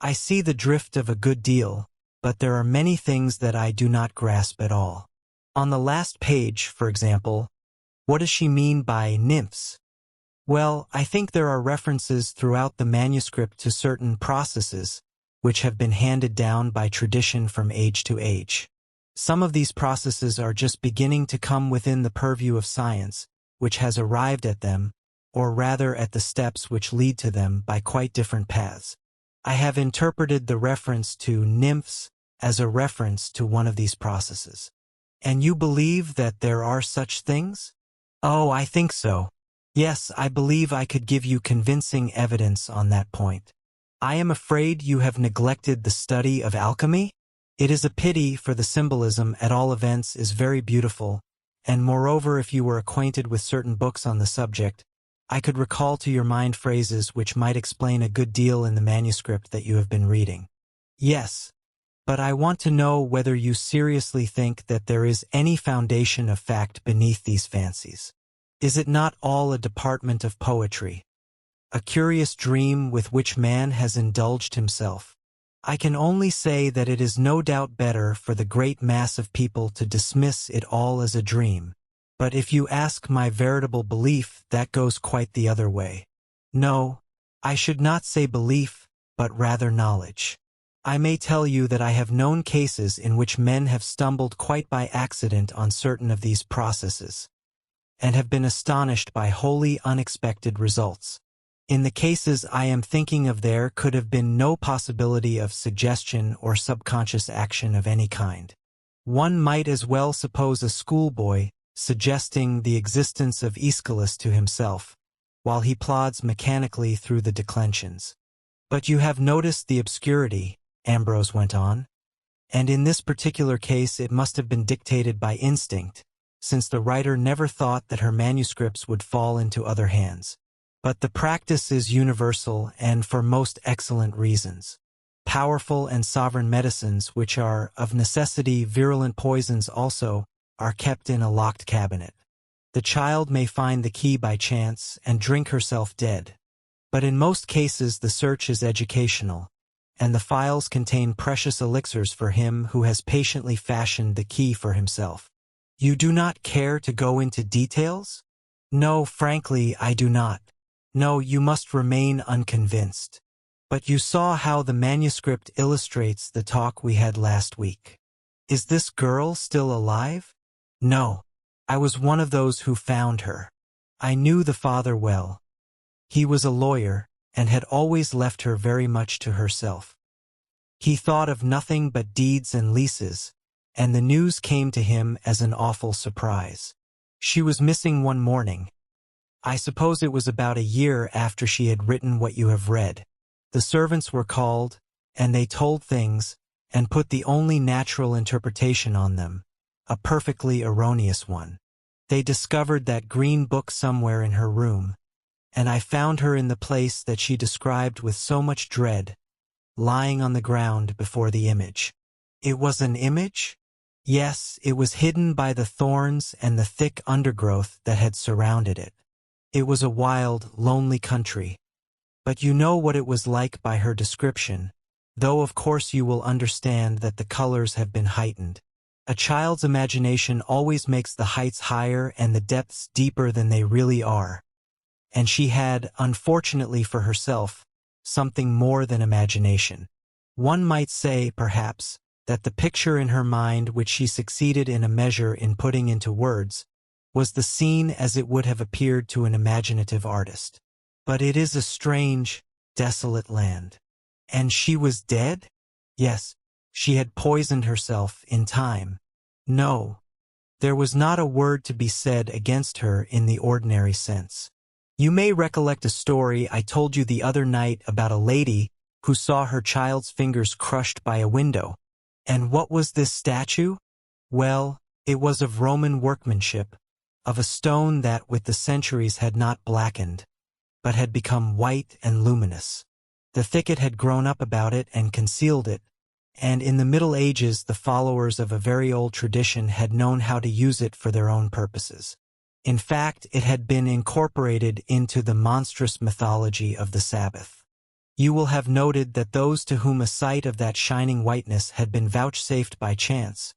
"I see the drift of a good deal, but there are many things that I do not grasp at all. On the last page, for example, what does she mean by nymphs?" "Well, I think there are references throughout the manuscript to certain processes, which have been handed down by tradition from age to age. Some of these processes are just beginning to come within the purview of science, which has arrived at them, or rather at the steps which lead to them by quite different paths. I have interpreted the reference to nymphs as a reference to one of these processes." "And you believe that there are such things?" "Oh, I think so. Yes, I believe I could give you convincing evidence on that point." "I am afraid you have neglected the study of alchemy? It is a pity, for the symbolism, at all events, is very beautiful, and moreover, if you were acquainted with certain books on the subject, I could recall to your mind phrases which might explain a good deal in the manuscript that you have been reading." "Yes, but I want to know whether you seriously think that there is any foundation of fact beneath these fancies. Is it not all a department of poetry, a curious dream with which man has indulged himself? I can only say that it is no doubt better for the great mass of people to dismiss it all as a dream, but if you ask my veritable belief, that goes quite the other way. No, I should not say belief, but rather knowledge. I may tell you that I have known cases in which men have stumbled quite by accident on certain of these processes, and have been astonished by wholly unexpected results. In the cases I am thinking of, there could have been no possibility of suggestion or subconscious action of any kind. One might as well suppose a schoolboy suggesting the existence of Aeschylus to himself, while he plods mechanically through the declensions. But you have noticed the obscurity," Ambrose went on, "and in this particular case it must have been dictated by instinct, since the writer never thought that her manuscripts would fall into other hands. But the practice is universal, and for most excellent reasons. Powerful and sovereign medicines, which are, of necessity, virulent poisons also, are kept in a locked cabinet. The child may find the key by chance and drink herself dead. But in most cases the search is educational, and the files contain precious elixirs for him who has patiently fashioned the key for himself. You do not care to go into details?" "No, frankly, I do not. No, you must remain unconvinced. But you saw how the manuscript illustrates the talk we had last week. Is this girl still alive?" "No. I was one of those who found her. I knew the father well. He was a lawyer, and had always left her very much to herself. He thought of nothing but deeds and leases, and the news came to him as an awful surprise. She was missing one morning. I suppose it was about a year after she had written what you have read. The servants were called, and they told things, and put the only natural interpretation on them, a perfectly erroneous one. They discovered that green book somewhere in her room, and I found her in the place that she described with so much dread, lying on the ground before the image." "It was an image?" "Yes, it was hidden by the thorns and the thick undergrowth that had surrounded it. It was a wild, lonely country, but you know what it was like by her description, though of course you will understand that the colors have been heightened. A child's imagination always makes the heights higher and the depths deeper than they really are, and she had, unfortunately for herself, something more than imagination. One might say, perhaps, that the picture in her mind, which she succeeded in a measure in putting into words, was the scene as it would have appeared to an imaginative artist. But it is a strange, desolate land. And she was dead? Yes, she had poisoned herself in time. No, there was not a word to be said against her in the ordinary sense. You may recollect a story I told you the other night about a lady who saw her child's fingers crushed by a window. And what was this statue? Well, it was of Roman workmanship, of a stone that with the centuries had not blackened, but had become white and luminous. The thicket had grown up about it and concealed it, and in the Middle Ages the followers of a very old tradition had known how to use it for their own purposes. In fact, it had been incorporated into the monstrous mythology of the Sabbath. You will have noted that those to whom a sight of that shining whiteness had been vouchsafed by chance,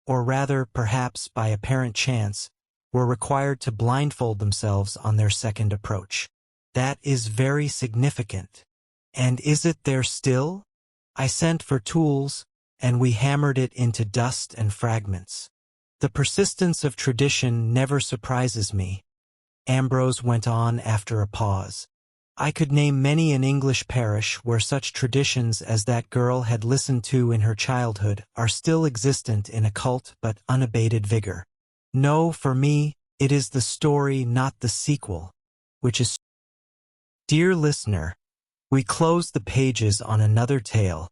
or rather perhaps by apparent chance, were required to blindfold themselves on their second approach. That is very significant. And is it there still? I sent for tools, and we hammered it into dust and fragments. The persistence of tradition never surprises me. Ambrose went on after a pause. I could name many an English parish where such traditions as that girl had listened to in her childhood are still existent in occult but unabated vigor. No, for me, it is the story, not the sequel, which is... Dear listener, we close the pages on another tale,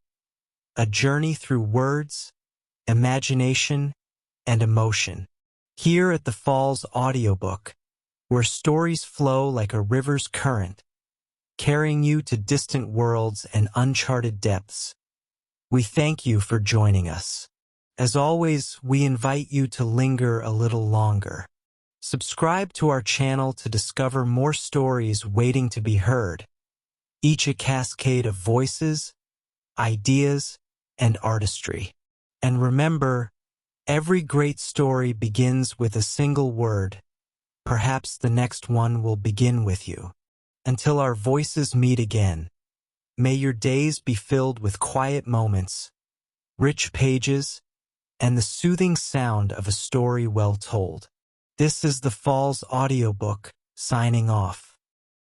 a journey through words, imagination, and emotion. Here at the Falls Audiobook, where stories flow like a river's current, carrying you to distant worlds and uncharted depths. We thank you for joining us. As always, we invite you to linger a little longer. Subscribe to our channel to discover more stories waiting to be heard, each a cascade of voices, ideas, and artistry. And remember, every great story begins with a single word. Perhaps the next one will begin with you. Until our voices meet again, may your days be filled with quiet moments, rich pages, and the soothing sound of a story well told. This is the Falls Audiobook, signing off.